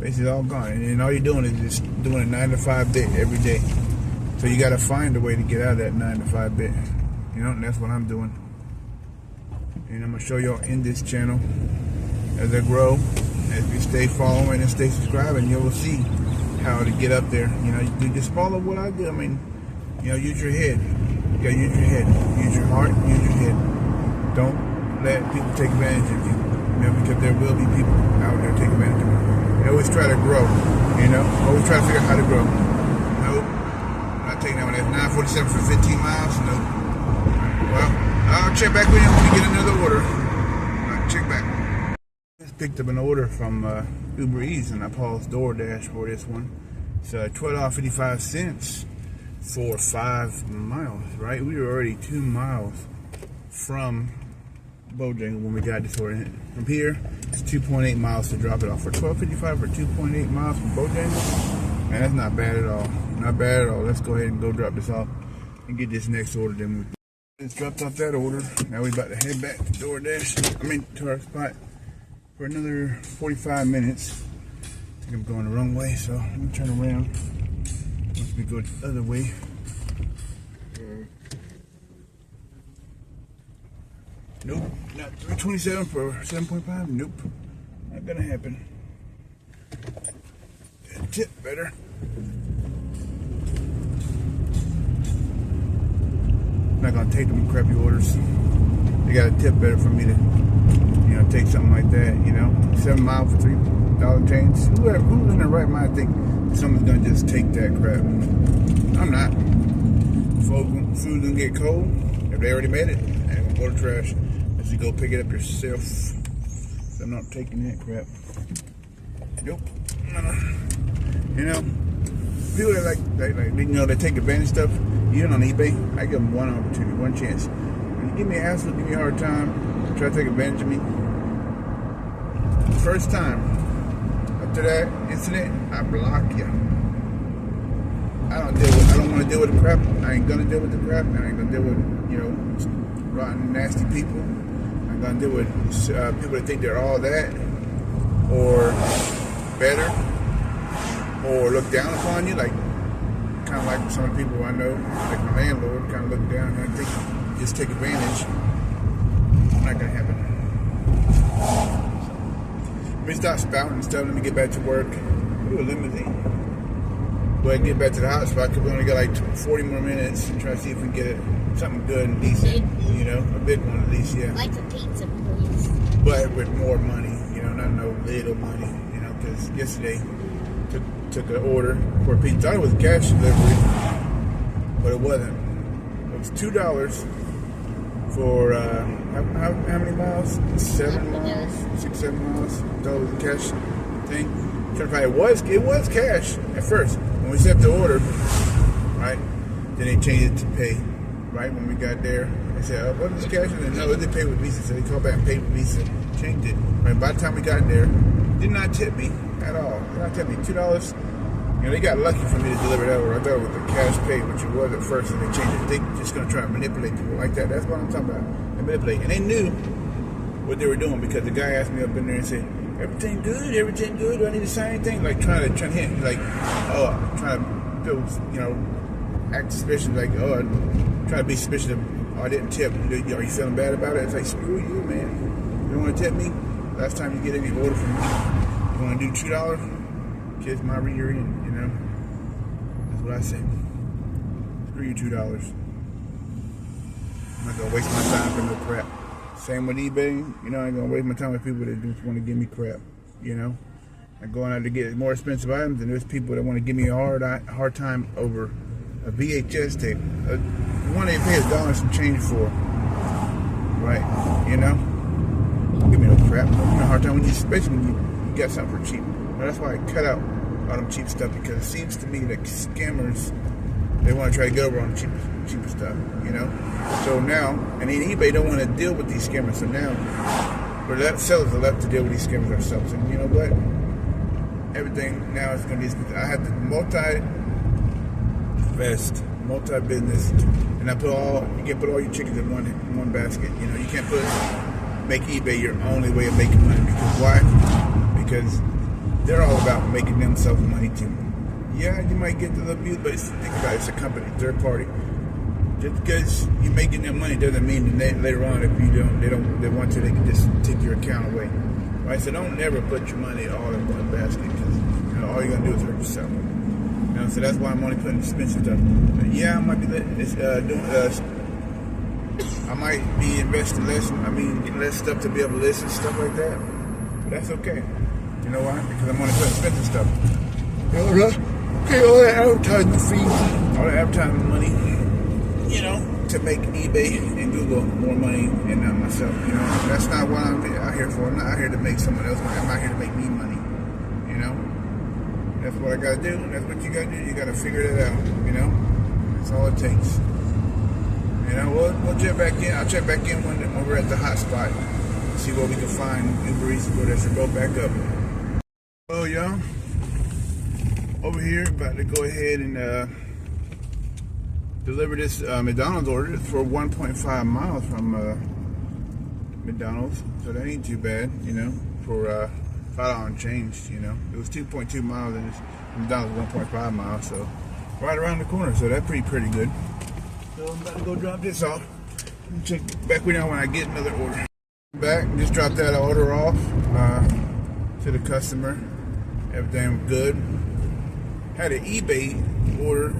basically all gone, and then all you're doing is just doing a 9 to 5 bit every day. So you got to find a way to get out of that 9 to 5 bit. You know, and that's what I'm doing. And I'm gonna show y'all in this channel as I grow. As you stay following and stay subscribing, you will see how to get up there. You know, you just follow what I do. I mean, you know, use your head. You gotta use your head. Use your heart, use your head. Don't let people take advantage of you. You know, because there will be people out there taking advantage of you. You always try to grow. You know, always try to figure out how to grow. Nope. I'm not taking that one. That's 947 for 15 miles. Nope. Well, I'll check back with you when we get another order. All right, check back. Just picked up an order from Uber Eats, and I paused DoorDash for this one. It's $12.55 for 5 miles, right? We were already 2 miles from Bojangles when we got this order. From here, it's 2.8 miles to drop it off. For $12.55 for 2.8 miles from Bojangles, man, that's not bad at all. Not bad at all. Let's go ahead and go drop this off and get this next order. Then we just dropped off that order. Now we about to head back to DoorDash. I mean, to our spot for another 45 minutes. I think I'm going the wrong way, so let me turn around. Once we go the other way. Nope, not 327 for 7.5. Nope, not gonna happen. Tip better. I'm not gonna take them crappy orders. They got a tip better for me to, you know, take something like that. You know, 7 miles for $3 change. Who's in their right mind think someone's gonna just take that crap? I'm not. Food's gonna get cold. If they already made it, they're gonna go to trash. You go pick it up yourself. So I'm not taking that crap. Nope. You know, people that like you know, they take advantage of stuff. Even on eBay, I give them one opportunity, one chance. When you give me a hassle, give me a hard time, try to take advantage of me. First time after that incident, I block you. I don't want to deal with the crap. I ain't gonna deal with the crap. I ain't gonna deal with, you know, rotten, nasty people. I'm gonna deal with people that think they're all that, or better, or look down upon you, like kind of like some of the people I know, like my landlord, kind of look down and think just take advantage. Not gonna happen. Let me stop spouting and stuff. Let me get back to work. Ooh, a limousine. Go ahead and get back to the hot spot because we only got like 40 more minutes and try to see if we can get it. Something good and decent, you know, a big one at least, yeah. Like a pizza, please. But with more money, you know, not no little money, you know, because yesterday took an order for a pizza. I thought it was cash delivery, but it wasn't. It was $2 for how many miles? 7 miles, 6, 7 miles. That was the cash thing. Trying to find it was cash at first when we set the order, right? Then they changed it to pay. Right when we got there, they said, "What is cash?" And no, they paid with Visa. So they called back and paid with Visa, changed it. Right by the time we got there, did not tip me at all. Did not tip me $2. You know, they got lucky for me to deliver that order. I thought it was a cash pay, which it was at first, and they changed it. They just gonna try to manipulate people like that. That's what I'm talking about. They manipulate, and they knew what they were doing because the guy asked me up in there and said, "Everything good? Everything good? Do I need to sign anything?" Like trying to hint, like, trying to feel, act suspicious, like, try to be suspicious of, I didn't tip. Are you feeling bad about it? It's like, screw you, man. You don't want to tip me? Last time you get any order from me, you want to do $2? Kiss my rear end, That's what I said. Screw you, $2. I'm not going to waste my time for no crap. Same with eBay. I ain't going to waste my time with people that just want to give me crap, I'm going out to get more expensive items, and there's people that want to give me a hard time over a VHS tape. The one they pay $1 and some change for. Right, Don't give me no crap. Don't give me a hard time, especially when you got something for cheap. That's why I cut out all them cheap stuff, because it seems to me that scammers, they want to try to get over on the cheaper stuff, So now, and then eBay don't want to deal with these scammers, so now we're sellers are left to deal with these scammers ourselves. And you know what? Everything now is going to be, I have the multi-business, and you can't put all your chickens in one basket. You can't make eBay your only way of making money. Because why? Because they're all about making themselves money too. Yeah, you might get the little views, but think about it, it's a company, third party. Just because you're making them money doesn't mean that later on, if you don't, they want to, they can just take your account away. Right? So don't never put your money all in one basket, because all you're gonna do is hurt yourself. So that's why I'm only putting expensive stuff. But yeah, I might be I might be investing less. Getting less stuff to be able to list and stuff like that. But that's okay. You know why? Because I'm only putting expensive stuff. All that advertising fee, all that advertising money, to make eBay and Google more money and not myself. That's not what I'm out here for. I'm not out here to make someone else money. I'm out here to make me money. That's what I gotta do. That's what you gotta do. You gotta figure that out. That's all it takes. We'll check back in. I'll check back in when we're at the hot spot. See what we can find. Uber Eats, DoorDash should go back up. Oh, y'all. Over here, about to go ahead and deliver this McDonald's order for 1.5 miles from McDonald's. So that ain't too bad, for $5 and change, It was 2.2 miles and McDonald's 1.5 miles, so right around the corner. So that's pretty good. So I'm about to go drop this off. Check back with y'all when I get another order. Back, just dropped that order off to the customer. Everything was good. Had an eBay order,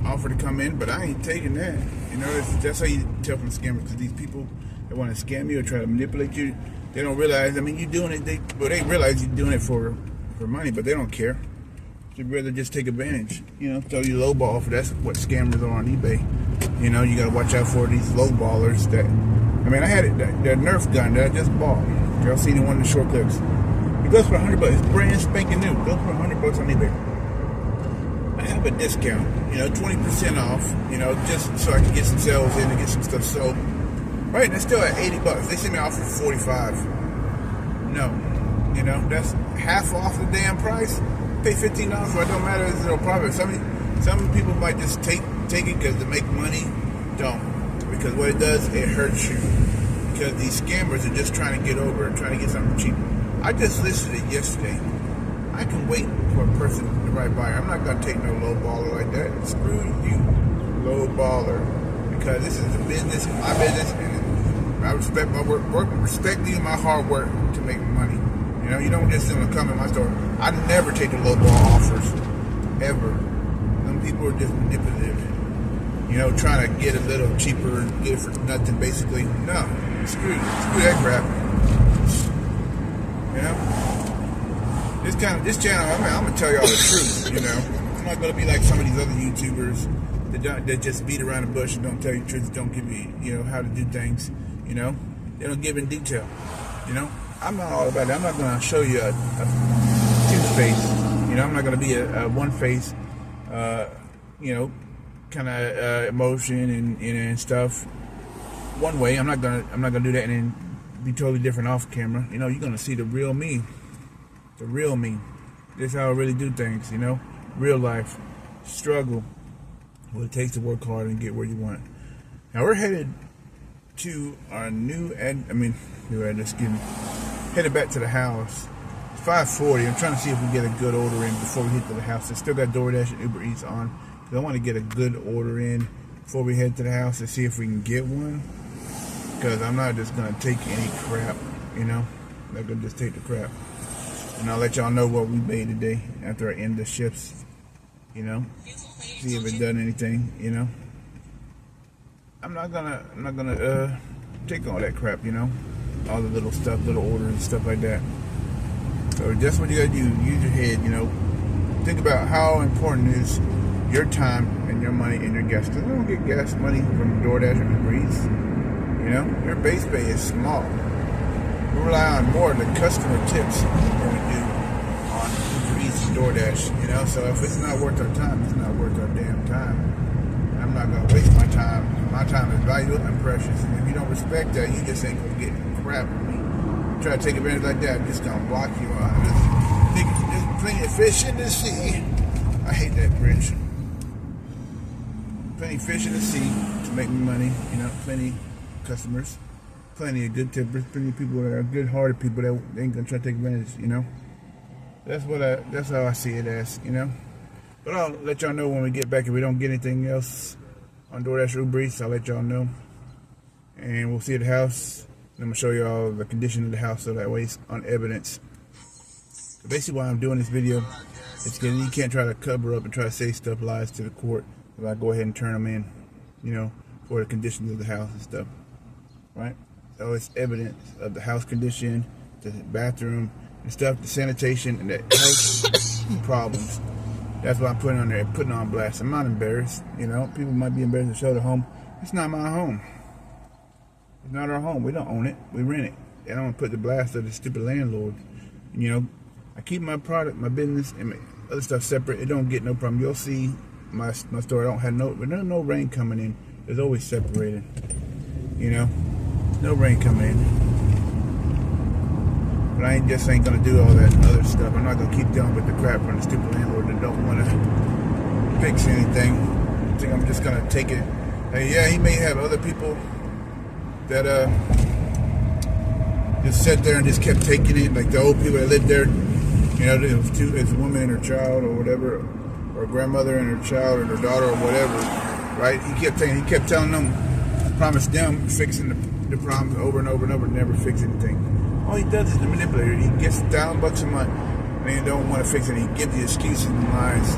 offer to come in, but I ain't taking that. That's how you tell from scammers, because these people that want to scam you or try to manipulate you, they don't realize, you're doing it, they realize you're doing it for money, but they don't care. They'd rather just take advantage, throw you low ball, for that's what scammers are on eBay. You got to watch out for these low ballers that, I had that Nerf gun that I just bought. Y'all seen it, one of the short clips. It goes for $100. It's brand spanking new. It goes for $100 on eBay. I have a discount, 20% off, just so I can get some sales in and get some stuff sold. Right, that's still at $80. They sent me off for $45. No, that's half off the damn price. Pay $15 for it, don't matter, there's no profit. Some people might just take it because to make money. Don't, because what it does, it hurts you. Because these scammers are just trying to get over and trying to get something cheap. I just listed it yesterday. I can wait for a person, the right buyer. I'm not gonna take no low baller like that. Screw you, low baller. Because this is a business, my business, and I respect my work, respect you and my hard work to make money. You don't just come in my store. I never take the low ball offers, ever. Some people are just manipulative. Trying to get a little cheaper, get it for nothing, basically. No, screw that crap. This channel, I'm gonna tell y'all the truth. I'm not gonna be like some of these other YouTubers They just beat around the bush and don't tell you the truth, don't give you, how to do things, They don't give in detail, I'm not all about that. I'm not going to show you a two-face, I'm not going to be a one-face, kind of emotion and stuff. One way, I'm not gonna do that and then be totally different off camera. You're gonna see the real me, This is how I really do things. Real life struggle, what it takes to work hard and get where you want. Now we're headed to our new address. Headed back to the house. It's 5:40. I'm trying to see if we get a good order in before we hit to the house. I still got DoorDash and Uber Eats on. I want to get a good order in before we head to the house and see if we can get one. Because I'm not just going to take any crap, I'm not going to just take the crap. And I'll let y'all know what we made today after I end the shifts, See if it done anything, I'm not gonna take all that crap, all the little stuff, little orders and stuff like that. So that's what you gotta do. Use your head, Think about how important is your time and your money and your gas. Because we don't get gas money from DoorDash or Uber Eats. Your base pay is small. We rely on more of the customer tips than we do on Uber Eats and DoorDash. So if it's not worth our time, it's not worth our damn time. I'm not gonna waste my time. My time is valuable and precious. And if you don't respect that, you just ain't gonna get crap from me. Try to take advantage like that, I'm just gonna block you out. There's plenty of fish in the sea. I hate that bridge. Plenty of fish in the sea to make me money, plenty customers, plenty of good tippers, plenty of people that are good-hearted people that ain't gonna try to take advantage, That's how I see it as, But I'll let y'all know when we get back. If we don't get anything else on DoorDash or Uber Eats, I'll let y'all know. And we'll see at the house. I'm gonna show y'all the condition of the house so that way it's on evidence. So basically why I'm doing this video is because you can't try to cover up and try to say stuff, lies to the court. If I go ahead and turn them in, for the conditions of the house and stuff, right? So it's evidence of the house condition, the bathroom and stuff, the sanitation and the health problems. That's what I'm putting on there, putting on blast. I'm not embarrassed, People might be embarrassed to show their home. It's not my home. It's not our home. We don't own it. We rent it. And I'm gonna put the blast of the stupid landlord. I keep my product, my business, and my other stuff separate. It don't get no problem. You'll see my store. I don't have there's no rain coming in. It's always separated. No rain coming in. But I ain't gonna do all that other stuff. I'm not gonna keep dealing with the crap from the stupid landlord that don't want to fix anything. I think I'm just gonna take it. And yeah, he may have other people that just sat there and just kept taking it, like the old people that lived there. It's a woman and her child or whatever, or a grandmother and her child or her daughter or whatever, right? He kept telling them, promised them fixing the problems over and over and over, never fix anything. All he does is the manipulator. He gets $1,000 a month and he don't want to fix it. He gives you excuses and lies,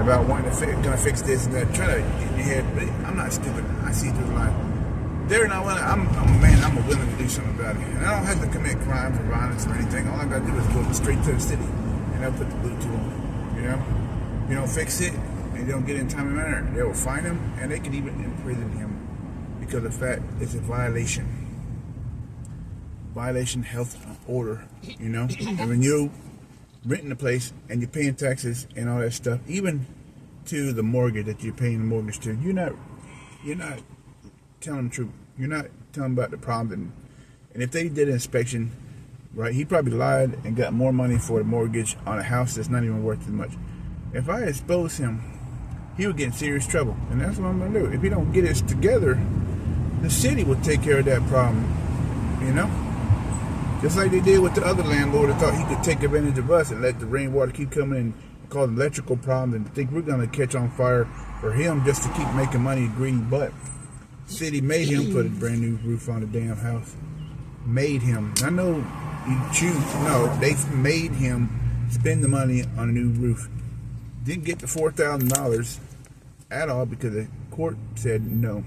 about wanting to fix this and that. Try to get in your head, but I'm not stupid. I see through the line. They're not willing. I'm a man. I'm willing to do something about it, and I don't have to commit crimes or violence or anything. All I gotta do is go straight to the city, and they'll put the Bluetooth on. You don't fix it, and you don't get it in time and manner. They will fine him, and they can even imprison him because of the fact it's a violation health order. And when you renting a place and you're paying taxes and all that stuff, even to the mortgage that you're paying the mortgage to, you're not telling the truth. You're not telling about the problem. And if they did an inspection, right, he probably lied and got more money for the mortgage on a house that's not even worth as much. If I expose him, he would get in serious trouble. And that's what I'm going to do. If he don't get it together, the city will take care of that problem. Just like they did with the other landlord that thought he could take advantage of us and let the rainwater keep coming in and cause electrical problems and think we're going to catch on fire for him just to keep making money, greedy butt. City made him put a brand new roof on the damn house. Made him. I know you choose. No, they made him spend the money on a new roof. Didn't get the $4,000 at all because the court said no.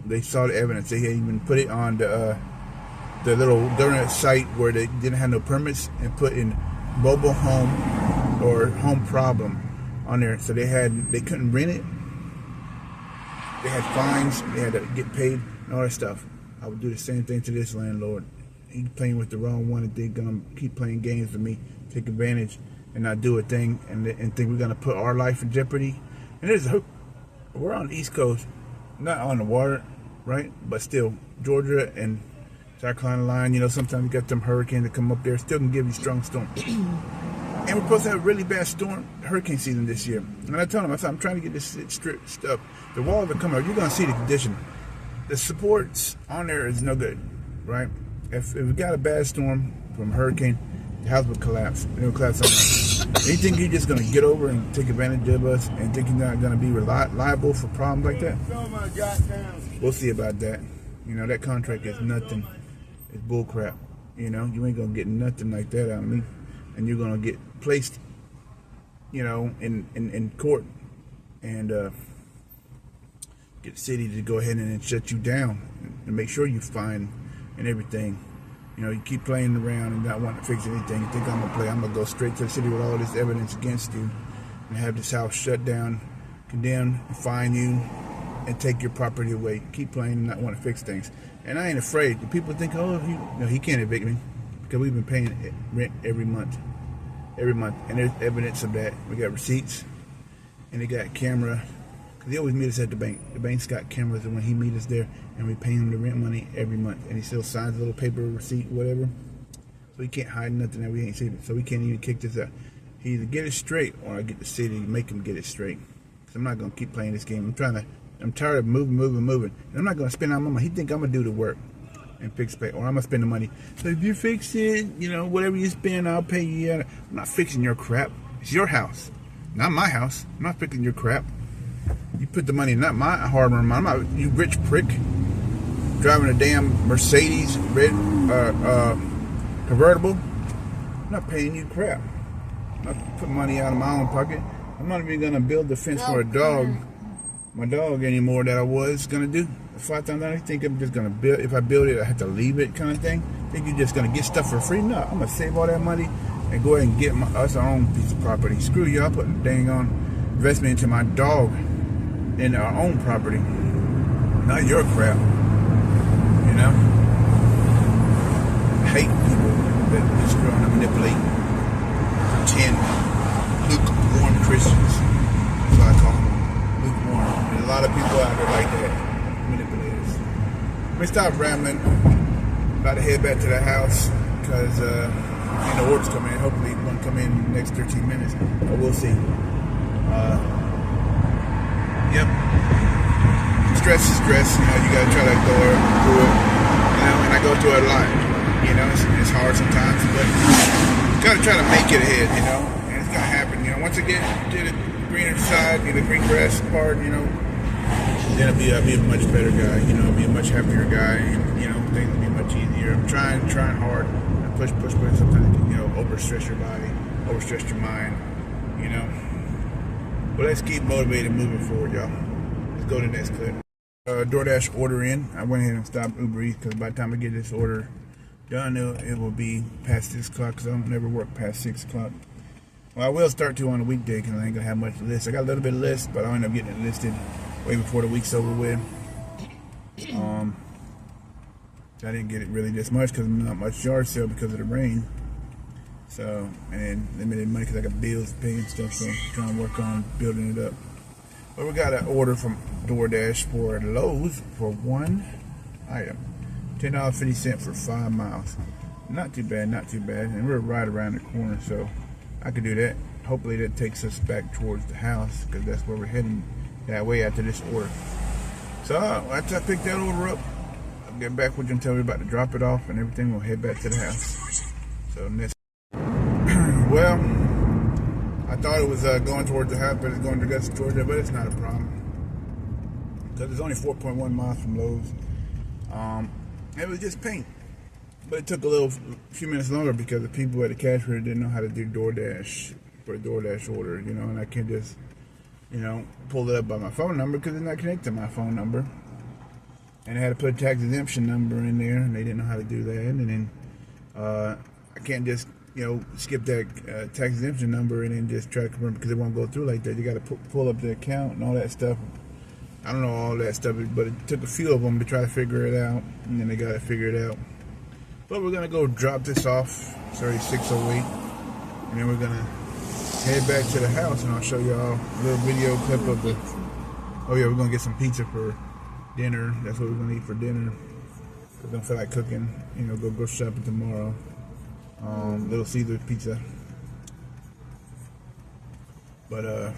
They saw the evidence. They had even put it on the little government site where they didn't have no permits and put in mobile home or home problem. on there. So they couldn't rent it. They had fines. They had to get paid and all that stuff. I would do the same thing to this landlord. He's playing with the wrong one, and they're gonna keep playing games with me, take advantage, and not do a thing, and think we're gonna put our life in jeopardy. And we're on the East Coast, not on the water, right? But still, Georgia and South Carolina line. You know, sometimes you got them hurricanes that come up there, still can give you strong storms. And we're supposed to have a really bad hurricane season this year. And I told him, I said, I'm trying to get this stripped up. The walls are coming out. You're going to see the condition. The supports on there is no good, right? If we got a bad storm from a hurricane, the house will collapse. It will collapse on us. And you think you're just going to get over and take advantage of us and think you're not going to be liable for problems like that? We'll see about that. You know, that contract is nothing. It's bullcrap. You know, you ain't going to get nothing like that out of me. And you're going to get placed, you know, in court and get the city to go ahead and shut you down and make sure you fine and everything. You know, you keep playing around and not wanting to fix anything. You think I'm going to play. I'm going to go straight to the city with all this evidence against you and have this house shut down, condemn, fine you, and take your property away. Keep playing and not want to fix things. And I ain't afraid. The people think, oh, he can't evict me. Because we've been paying rent every month, and there's evidence of that. We got receipts, and they got camera. Cause they always meet us at the bank. The bank's got cameras, and when he meets us there, and we pay him the rent money every month, and he still signs a little paper receipt, whatever. So he can't hide nothing that we ain't seen. So we can't even kick this out. He either get it straight, or I get the city to make him get it straight. Cause I'm not gonna keep playing this game. I'm tired of moving. And I'm not gonna spend all my money. He think I'm gonna do the work and fix pay, or I'm gonna spend the money. So if you fix it, you know, whatever you spend, I'll pay you. I'm not fixing your crap. It's your house, not my house. I'm not fixing your crap. You put the money, not my hard-earned money. I'm not, you rich prick, driving a damn Mercedes red convertible. I'm not paying you crap. I'm not putting money out of my own pocket. I'm not even gonna build the fence for a dog, my dog anymore that I was gonna do. $5,000. You think I'm just gonna build? If I build it, I have to leave it, kind of thing. Think you're just gonna get stuff for free? No, I'm gonna save all that money and go ahead and get us our own piece of property. Screw you! I'll put a dang on investment into my dog and our own property, not your crap. You know, I hate people that just trying to manipulate, pretend lukewarm Christians. That's what I call them, lukewarm. There's a lot of people out there like that. Manipulators. Let me stop rambling. About to head back to the house because the orders come in. Hopefully one come in the next 13 minutes, but we'll see. Yep. Stress is stress. You know, you gotta try to go through it. You know, and I go through it a lot. You know, it's hard sometimes, but you gotta try to make it ahead. You know, and it's gonna happen. You know, once I get to the greener side, the green grass part, you know, then I'll be a much better guy, you know, I'll be a much happier guy, and, you know, things will be much easier. I'm trying hard, and push, sometimes, you know, overstress your body, overstress your mind, you know. But let's keep motivated moving forward, y'all. Let's go to the next clip. DoorDash order in. I went ahead and stopped Uber Eats because by the time I get this order done, it will be past 6 o'clock because I don't never work past 6 o'clock. Well, I will start to on a weekday because I ain't going to have much list. I got a little bit of list, but I'll end up getting it listed way before the week's over with. I didn't get it really this much because not much yard sale because of the rain. So, and then limited money because I got bills to pay and stuff. So, I'm trying to work on building it up. But we got an order from DoorDash for Lowe's for one item. $10.50 for 5 miles. Not too bad, not too bad. And we're right around the corner, so I could do that. Hopefully that takes us back towards the house because that's where we're heading that way after this order. So after I pick that order up, I'll get back with you and tell you about to drop it off and everything. We'll head back to the house. So next, well, I thought it was going towards the house, but it's going to Augusta, Georgia, but it's not a problem because it's only 4.1 miles from Lowe's. It was just paint, but it took a few minutes longer because the people at the cash register didn't know how to do DoorDash for a DoorDash order, you know, and I can't just, you know, pull it up by my phone number because it's not connected to my phone number. And I had to put a tax exemption number in there, and they didn't know how to do that. And then I can't just skip that tax exemption number and then just try to confirm, because it won't go through like that. You got to pull up the account and all that stuff. I don't know all that stuff, but it took a few of them to try to figure it out, and then they got it figured out. But we're gonna go drop this off. It's already 6:08, and then we're gonna head back to the house, and I'll show y'all a little video clip of the. Oh yeah, we're gonna get some pizza for dinner. That's what we're gonna eat for dinner. I don't feel like cooking. Go shopping tomorrow. Little Caesar pizza. But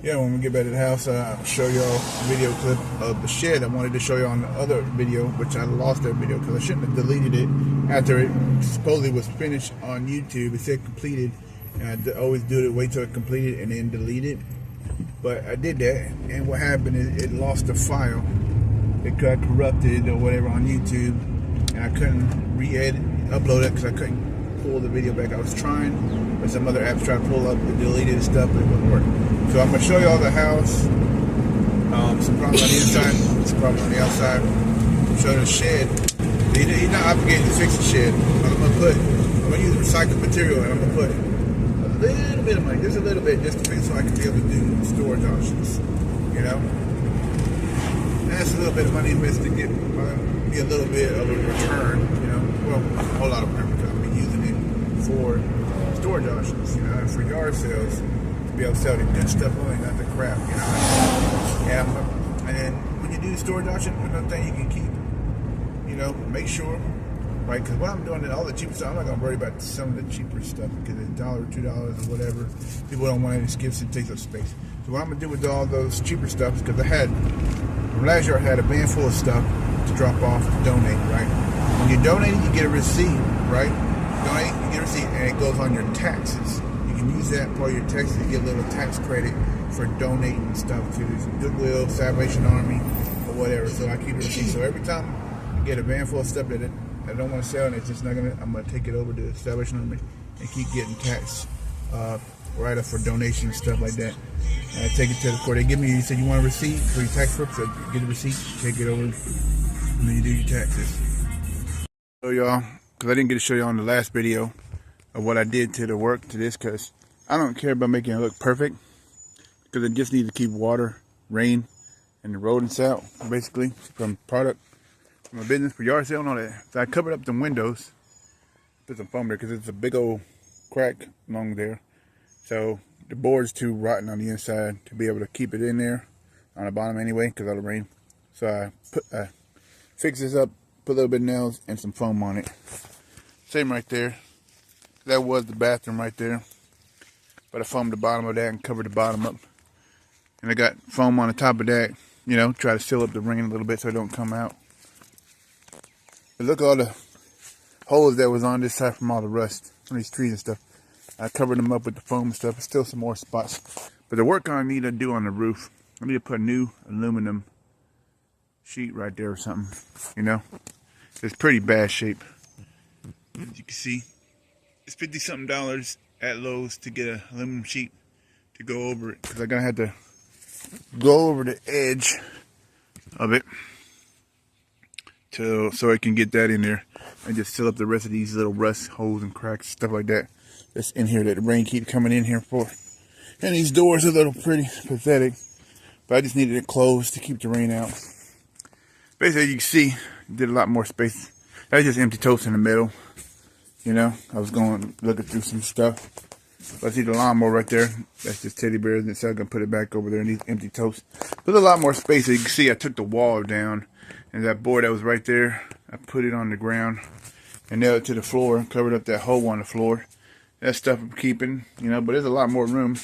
yeah, when we get back to the house, I'll show y'all a video clip of the shed. I wanted to show y'all on the other video, which I lost that video because I shouldn't have deleted it after it supposedly was finished on YouTube. It said completed, and I always do it, wait till it completed and then delete it. But I did that, and what happened is it lost the file. It got corrupted or whatever on YouTube, and I couldn't upload it because I couldn't pull the video back. I was trying, but some other apps tried to pull up the deleted stuff, but it wouldn't work. So I'm gonna show y'all the house. Some problems on the inside, some problems on the outside. Show the shed. He's not obligated to fix the shed. I'm gonna use recycled material, and I'm gonna put a little bit of money, just a little bit, just to fix so I can be able to do storage options. And that's a little bit of money invested to get be a little bit of a return. Well, a whole lot of return because I'll be using it for storage options. And for yard sales, to be able to sell the good stuff only, not the crap. And then when you do the storage option, another thing you can keep. Make sure, right? Because what I'm doing, all the cheaper stuff, I'm not gonna worry about some of the cheaper stuff because it's $1, $2, or whatever. People don't want any skips and takes up space. So what I'm gonna do with all those cheaper stuff is because last year I had a van full of stuff to drop off to donate, right? When you donate, you get a receipt, right? Donate, you get a receipt, and it goes on your taxes. You can use that for your taxes to get a little tax credit for donating stuff to Goodwill, Salvation Army, or whatever. So I keep a receipt. So every time I get a van full of stuff that I don't want to sell, and it's just not gonna, I'm gonna take it over to Salvation Army and keep getting tax write up for donations and stuff like that. And I take it to the court. They give me, you said you want a receipt for your tax purpose, so get a receipt, take it over, and then you do your taxes. So y'all, because I didn't get to show y'all in the last video of what I did to the work to this, because I don't care about making it look perfect, because it just needs to keep water, rain, and the rodents out, basically, from product, from a business, for yard sale and all that. So I covered up the windows, put some foam there, because it's a big old crack along there. So the board's too rotten on the inside to be able to keep it in there on the bottom anyway, because of the rain. So I fixed this up, put a little bit of nails and some foam on it. Same right there. That was the bathroom right there. But I foamed the bottom of that and covered the bottom up. And I got foam on the top of that, try to seal up the rain a little bit so it don't come out. But look at all the holes that was on this side from all the rust on these trees and stuff. I covered them up with the foam and stuff. There's still some more spots. But the work I need to do on the roof, I need to put a new aluminum sheet right there or something. It's pretty bad shape. As you can see, it's $50-something at Lowe's to get an aluminum sheet to go over it. Because I'm going to have to go over the edge of it so I can get that in there. And just fill up the rest of these little rust holes and cracks, stuff like that. That's in here that the rain keeps coming in here for. And these doors are a little pretty pathetic. But I just needed it closed to keep the rain out. Basically, you can see, did a lot more space. That was just empty toast in the middle. I was going looking through some stuff. But I see the lawnmower right there. That's just teddy bears. And so I'm going to put it back over there in these empty toast. There's a lot more space. So you can see I took the wall down. And that board that was right there, I put it on the ground. And nailed it to the floor. Covered up that hole on the floor. That stuff I'm keeping, but there's a lot more room.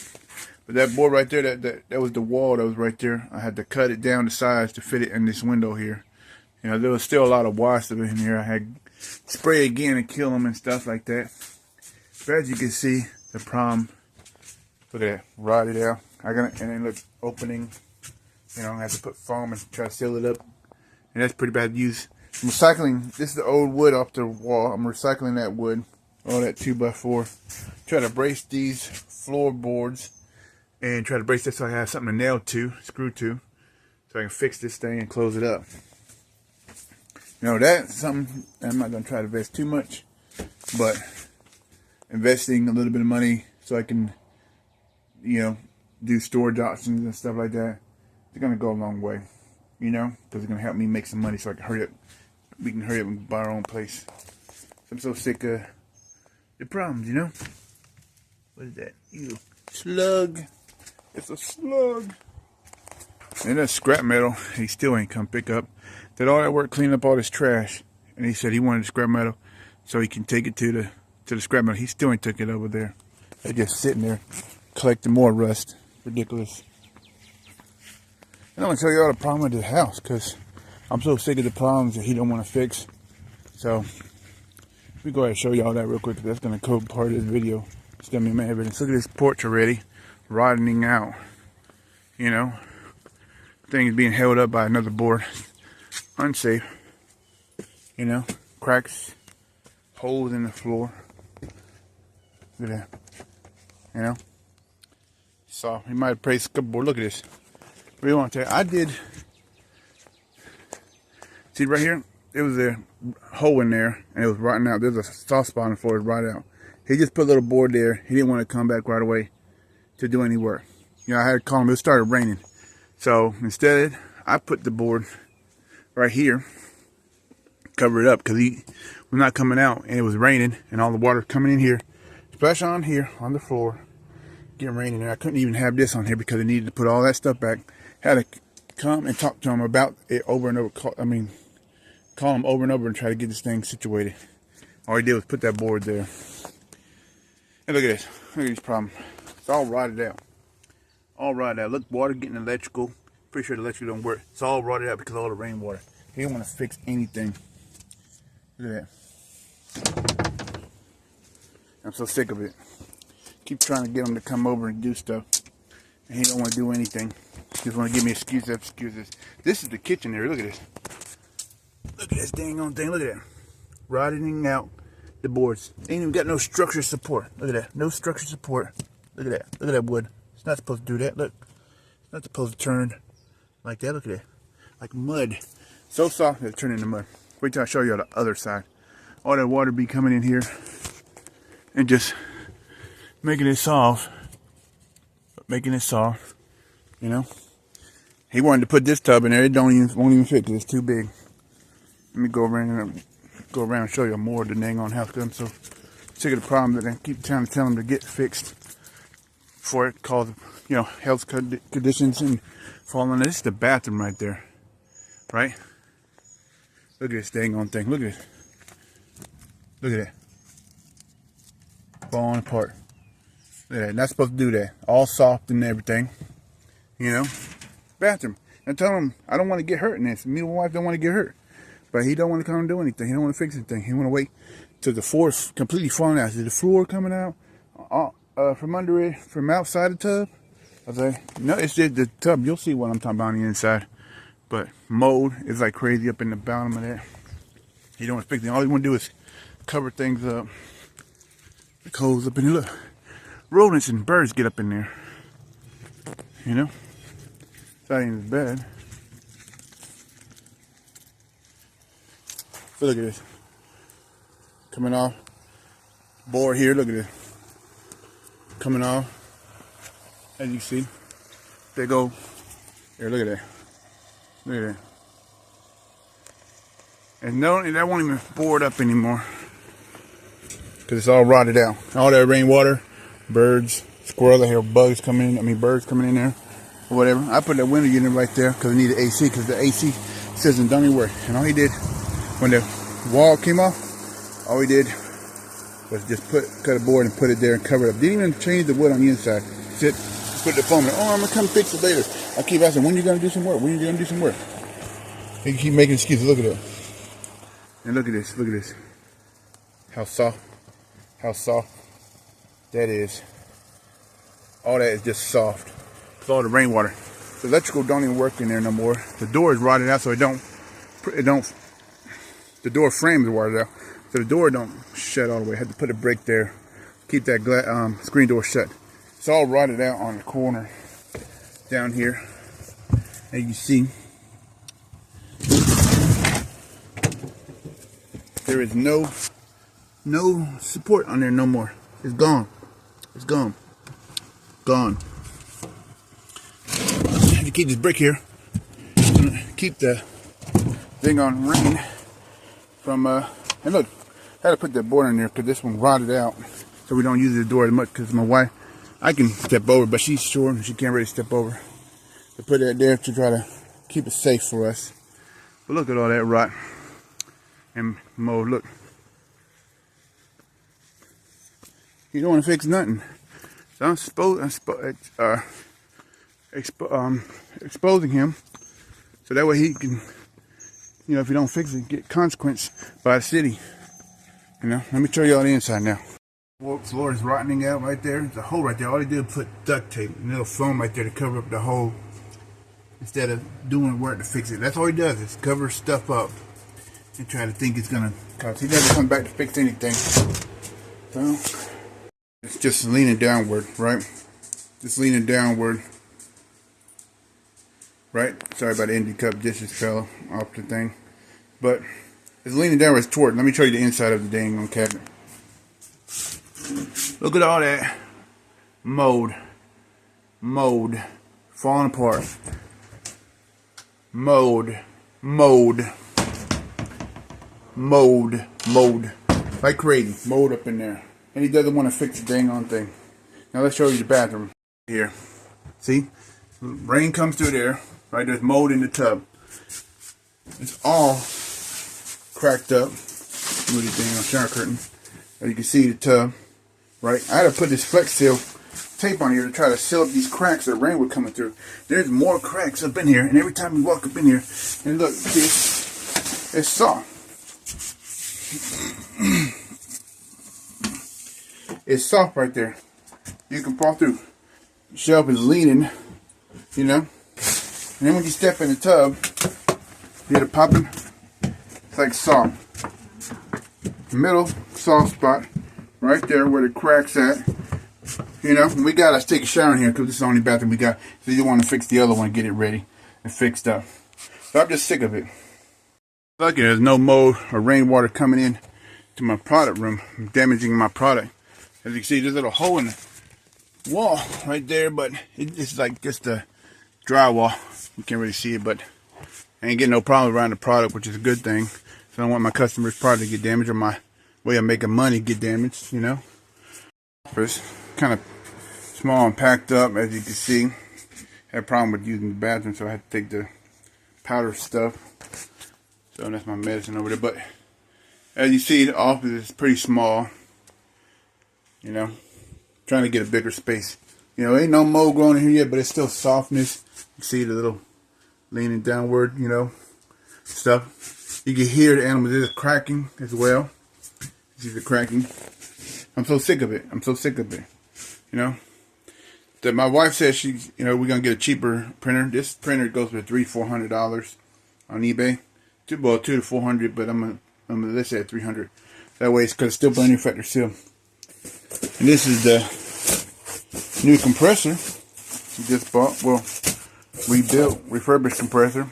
But that board right there, that was the wall that was right there. I had to cut it down to size to fit it in this window here. There was still a lot of wasps in here. I had to spray again and kill them and stuff like that. But as you can see, the problem, look at that, rotted out. And then look, opening. I have to put foam and try to seal it up. And that's pretty bad to use. I'm recycling, this is the old wood off the wall. I'm recycling that wood. All that 2x4. Try to brace these floorboards and try to brace this so I have something to nail to, screw to, so I can fix this thing and close it up. That's something I'm not going to try to invest too much, but investing a little bit of money so I can, you know, do storage options and stuff like that. It's gonna go a long way, you know, because it's gonna help me make some money so I can hurry up. We can hurry up and buy our own place. I'm so sick of the problems, you know. What is that? Ew. Slug. It's a slug. And that scrap metal, he still ain't come pick up. Did all that work cleaning up all this trash, and he said he wanted scrap metal so he can take it to the scrap metal. He still ain't took it over there. They're just sitting there collecting more rust. Ridiculous. And I'm gonna tell you all the problem with the house, because I'm so sick of the problems that he don't want to fix. So we go ahead and show you all that real quick, because that's gonna go part of this video. It's gonna be my evidence. Look at this porch already rotting out. You know, things being held up by another board. Unsafe. You know, cracks, holes in the floor. Look at that. You know, so he might have placed a couple board. Look at this. Really want to tell you, I did. See right here, there was a hole in there, and it was rotting out. There's a soft spot on the floor, it's rotted out. He just put a little board there. He didn't want to come back right away to do any work. You know, I had to call him. It started raining, so instead, I put the board right here, cover it up, because he was not coming out, and it was raining, and all the water coming in here, splash on here on the floor, getting raining there. I couldn't even have this on here because I needed to put all that stuff back. Had to come and talk to him about it over and over. Call him over and over and try to get this thing situated. All he did was put that board there. And look at this. Look at this problem. It's all rotted out. All rotted out. Look, water getting electrical. Pretty sure the electrical don't work. It's all rotted out because of all the rainwater. He don't want to fix anything. Look at that. I'm so sick of it. Keep trying to get him to come over and do stuff, and he don't want to do anything. Just want to give me excuses after excuses. This is the kitchen area. Look at this. Look at this dang on thing. Look at that. Rotting out the boards. Ain't even got no structure support. Look at that. No structure support. Look at that. Look at that wood. It's not supposed to do that. Look. It's not supposed to turn like that. Look at that. Like mud. So soft that it turned into mud. Wait till I show you on the other side. All that water be coming in here and just making it soft. Making it soft. You know. He wanted to put this tub in there. It won't even fit because it's too big. Let me go around and show you more of the dang on house, because I'm so sick of the problem that I keep trying to tell him to get fixed before it causes, you know, health conditions and falling. This is the bathroom right there, right? Look at this dang on thing. Look at it. Look at that. Falling apart. Look at that. Not supposed to do that. All soft and everything. You know, bathroom. And tell him I don't want to get hurt in this. Me and my wife don't want to get hurt. But he don't want to come and do anything. He don't want to fix anything. He want to wait till the floor's completely falling out. Is the floor coming out from under it, from outside the tub? I say, no, it's just the tub. You'll see what I'm talking about on the inside. But mold is like crazy up in the bottom of there. He don't want to fix it. All he want to do is cover things up. The coals up in here. Look, rodents and birds get up in there. You know? It's not even as bad. So look at this. Coming off. Board here, look at this. Coming off. As you see. Big old. Here, look at that. Look at that. And no, that won't even board up anymore. Because it's all rotted out. All that rainwater, birds, squirrels, I hear bugs coming in. Birds coming in there. Or whatever. I put that window unit right there because I need the AC. Because the AC says it don't even work. And all he did, when the wall came off, all he did was just cut a board and put it there and cover it up. Didn't even change the wood on the inside. Put the foam in. Oh, I'm going to come fix it later. I keep asking, when are you going to do some work? When are you going to do some work? He keep making excuses. Look at that. And look at this. Look at this. How soft that is. All that is just soft. It's all the rainwater. The electrical don't even work in there no more. The door is rotted out, so it don't. The door frame is rotted out, so the door don't shut all the way. I had to put a brake there, keep that screen door shut. It's all rotted out on the corner down here. As you see, there is no support on there no more. It's gone. It's gone. Gone. I have to keep this brick here. Keep the thing on rain from, and look, I had to put that board in there because this one rotted out. So we don't use the door as much because my wife, I can step over, but she's short and she can't really step over. So put that there to try to keep it safe for us. But look at all that rot and mold. Look. You don't want to fix nothing. So I'm exposing him so that way he can, you know, if you don't fix it, get consequence by the city. You know, let me show you all the inside now. Floor is rotting out right there. There's a hole right there. All they did was put duct tape, a little foam right there to cover up the hole instead of doing work to fix it. That's all he does is cover stuff up and try to think it's gonna, cause he never comes back to fix anything. So it's just leaning downward, right? Just leaning downward. Right? Sorry about the empty cup dishes fell off the thing. But it's leaning downwards toward. Let me show you the inside of the dang on cabinet. Look at all that mold. Mold. Falling apart. Mold. Mold. Mold. Mold. Like crazy. Mold up in there. And he doesn't want to fix the dang on thing. Now let's show you the bathroom. Here. See? Rain comes through there. Right? There's mold in the tub. It's all cracked up. Move the dang on shower curtain. As you can see the tub. Right? I had to put this Flex Seal tape on here to try to seal up these cracks that rain was coming through. There's more cracks up in here, and every time you walk up in here, and look, see, it's soft. It's soft right there. You can fall through. The shelf is leaning, you know. And then when you step in the tub, you hear the popping. It's like soft. Middle soft spot. Right there where the crack's at. You know, we got to take a shower in here because this is the only bathroom we got. So you want to fix the other one, get it ready and fixed up. So I'm just sick of it. Lucky there's no mold or rainwater coming in to my product room, damaging my product. As you can see, there's a little hole in the wall right there, but it's like just a drywall. You can't really see it, but I ain't getting no problem around the product, which is a good thing. So I don't want my customers' product to get damaged or my way of making money get damaged, you know. It's kind of small and packed up, as you can see. Had a problem with using the bathroom, so I had to take the powder stuff. So that's my medicine over there. But as you see, the office is pretty small. You know, trying to get a bigger space. You know, ain't no mold growing in here yet, but it's still softness. You see the little leaning downward, you know, stuff. You can hear the animals. There's cracking as well. You see the cracking. I'm so sick of it. I'm so sick of it. You know, that my wife says she's, you know, we're gonna get a cheaper printer. This printer goes for $300-400 on eBay. $200 to $400, but I'm gonna let's say $300. That way, it's because it's still blending factor seal. And this is the new compressor we just bought. Well, rebuilt, refurbished compressor,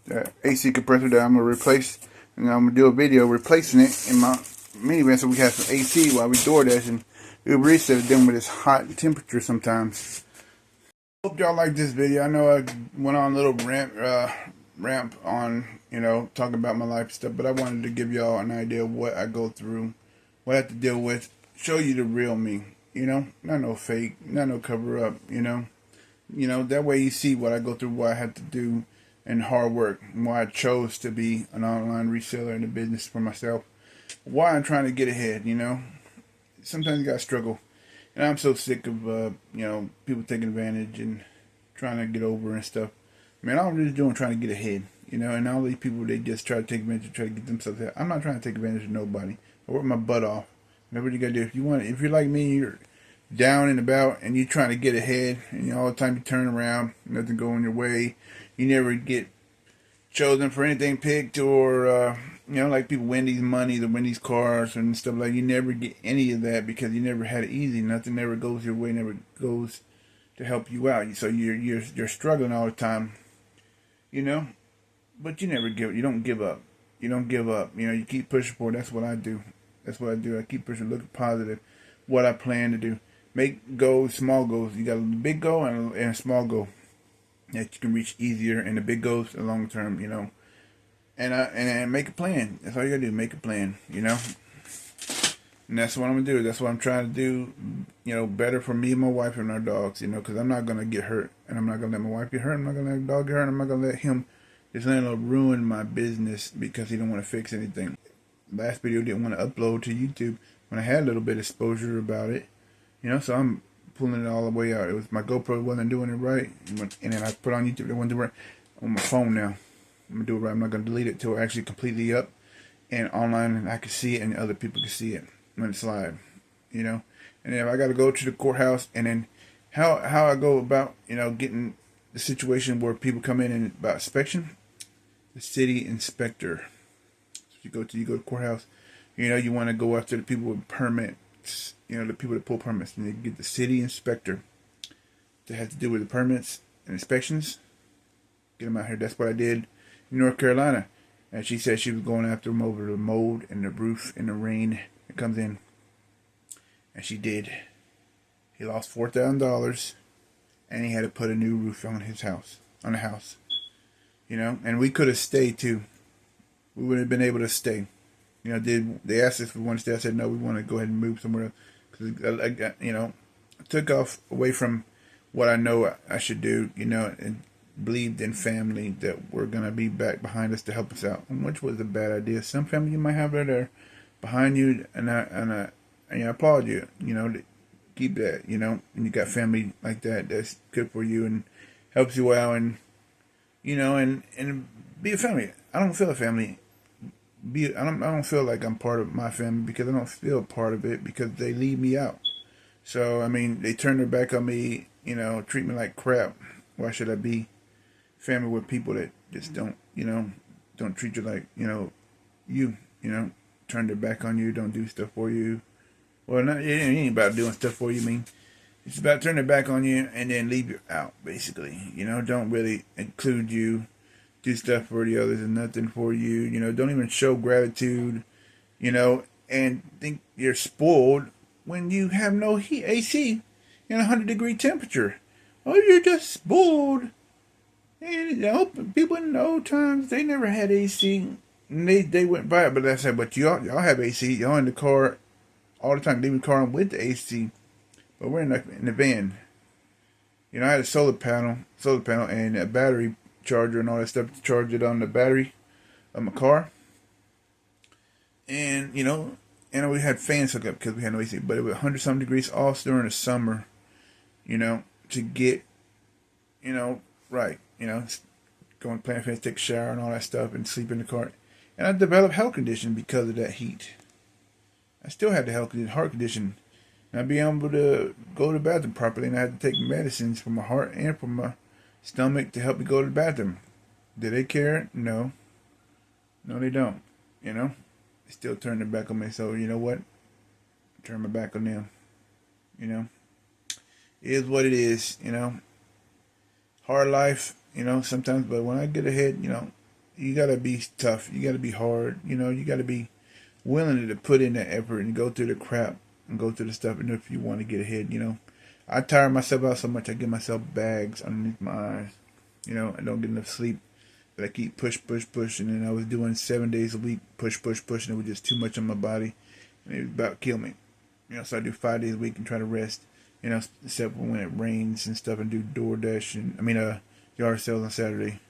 the AC compressor that I'm gonna replace, and I'm gonna do a video replacing it in my minivan so we have some AC while we DoorDash and Uber Eats instead of dealing with this hot temperature sometimes. Hope y'all like this video. I know I went on a little ramp on, you know, talking about my life stuff, but I wanted to give y'all an idea of what I go through, what I have to deal with, show you the real me, you know, not no fake, not no cover up, you know, that way you see what I go through, what I have to do, and hard work, and why I chose to be an online reseller in the business for myself, why I'm trying to get ahead, you know. Sometimes you gotta struggle, and I'm so sick of, you know, people taking advantage and trying to get over and stuff. Man, all I'm really doing is trying to get ahead, you know, and all these people, they just try to take advantage, try to get themselves ahead. I'm not trying to take advantage of nobody. I work my butt off. That's what you gotta do. If you're like me, you're down and about, and you're trying to get ahead, and all the time you turn around, nothing going your way, you never get chosen for anything picked, or you know, like people win these money, they win these cars and stuff like that. You never get any of that because you never had it easy. Nothing never goes your way, never goes to help you out. So you're struggling all the time, you know. But you never give. You don't give up. You don't give up. You know, you keep pushing forward. That's what I do. That's what I do. I keep pushing, looking positive, what I plan to do. Make goals, small goals. You got a big goal and a small goal that you can reach easier, and the big goals, the long term, and make a plan. That's all you gotta do. Make a plan, and that's what I'm gonna do. That's what I'm trying to do, better for me and my wife and our dogs, because I'm not gonna get hurt, and I'm not gonna let my wife get hurt. I'm not gonna let the dog get hurt. I'm not gonna let him, this landlord, ruin my business because he don't want to fix anything. Last video didn't want to upload to YouTube when I had a little bit of exposure about it, so I'm pulling it all the way out. It was my GoPro wasn't doing it right, and then I put on YouTube. It wasn't doing it right on my phone now. I'm gonna do it right. I'm not gonna delete it till it's actually completely up and online, and I can see it, and other people can see it when it's live, And then if I got to go to the courthouse, and then how I go about, getting the situation where people come in and about inspection, the city inspector. So you go to courthouse, you want to go after the people with permits, the people that pull permits, and you get the city inspector that has to do with the permits and inspections. Get them out here. That's what I did in North Carolina. And she said she was going after them over the mold and the roof and the rain that comes in. And she did. He lost $4,000, and he had to put a new roof on his house, on the house. And we could have stayed too. We would have been able to stay. They asked us if we want to stay. I said no. We want to go ahead and move somewhere else because I took off away from what I know I should do. And believed in family that were gonna be back behind us to help us out, which was a bad idea. Some family you might have that are behind you, and I applaud you. To keep that. And you got family like that that's good for you and helps you out, and and be a family. I don't feel a family. I don't feel like I'm part of my family because I don't feel part of it because they leave me out. So they turn their back on me. Treat me like crap. Why should I be family with people that just don't treat you like, turn their back on you, don't do stuff for you. Well, it ain't about doing stuff for you, it's about turning their back on you and then leave you out, basically. Don't really include you, do stuff for the others and nothing for you, don't even show gratitude, and think you're spoiled when you have no heat, AC, in 100-degree temperature. Oh, you're just spoiled. And, people in the old times, they never had AC. And they went by it, but I said, but y'all have AC. Y'all in the car all the time, leaving the car on with the AC. But we're in the van. I had a solar panel, and a battery charger and all that stuff to charge it on the battery of my car. And and we had fans hooked up because we had no AC. But it was 100-something degrees all during the summer. To get, right. Go and plant fence, take a shower and all that stuff and sleep in the car. And I developed health condition because of that heat. I still had the heart condition. And I'd be able to go to the bathroom properly, and I had to take medicines for my heart and for my stomach to help me go to the bathroom. Do they care? No. No, they don't. They still turn their back on me. So, you know what? Turn my back on them. It is what it is, Hard life, sometimes, but when I get ahead, you gotta be tough. You gotta be hard. You gotta be willing to put in that effort and go through the crap and go through the stuff. And if you want to get ahead, I tire myself out so much. I give myself bags underneath my eyes. I don't get enough sleep, but I keep push, and then I was doing 7 days a week, push, and it was just too much on my body, and it was about to kill me. So I do 5 days a week and try to rest. Except when it rains and stuff, and do DoorDash and yard sales on Saturday.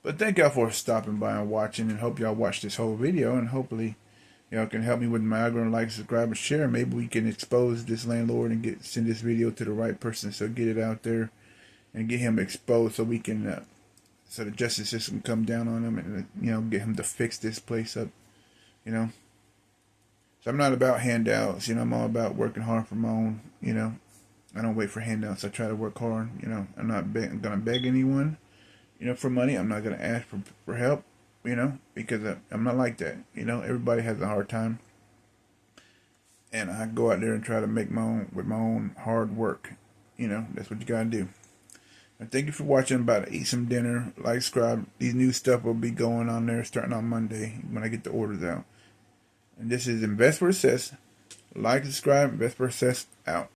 But thank y'all for stopping by and watching, and hope y'all watch this whole video, and hopefully y'all can help me with my algorithm, like, subscribe, and share. Maybe we can expose this landlord and send this video to the right person, so get it out there and get him exposed, so we can so the justice system come down on him and get him to fix this place up. So I'm not about handouts, I'm all about working hard for my own, I don't wait for handouts. I try to work hard, I'm not going to beg anyone, for money. I'm not going to ask for help, because I'm not like that. Everybody has a hard time. And I go out there and try to make my own with my own hard work. That's what you got to do. And thank you for watching. I'm about to eat some dinner. Like, subscribe. These new stuff will be going on there starting on Monday when I get the orders out. And this is Invest for Success. Like, subscribe, best process out.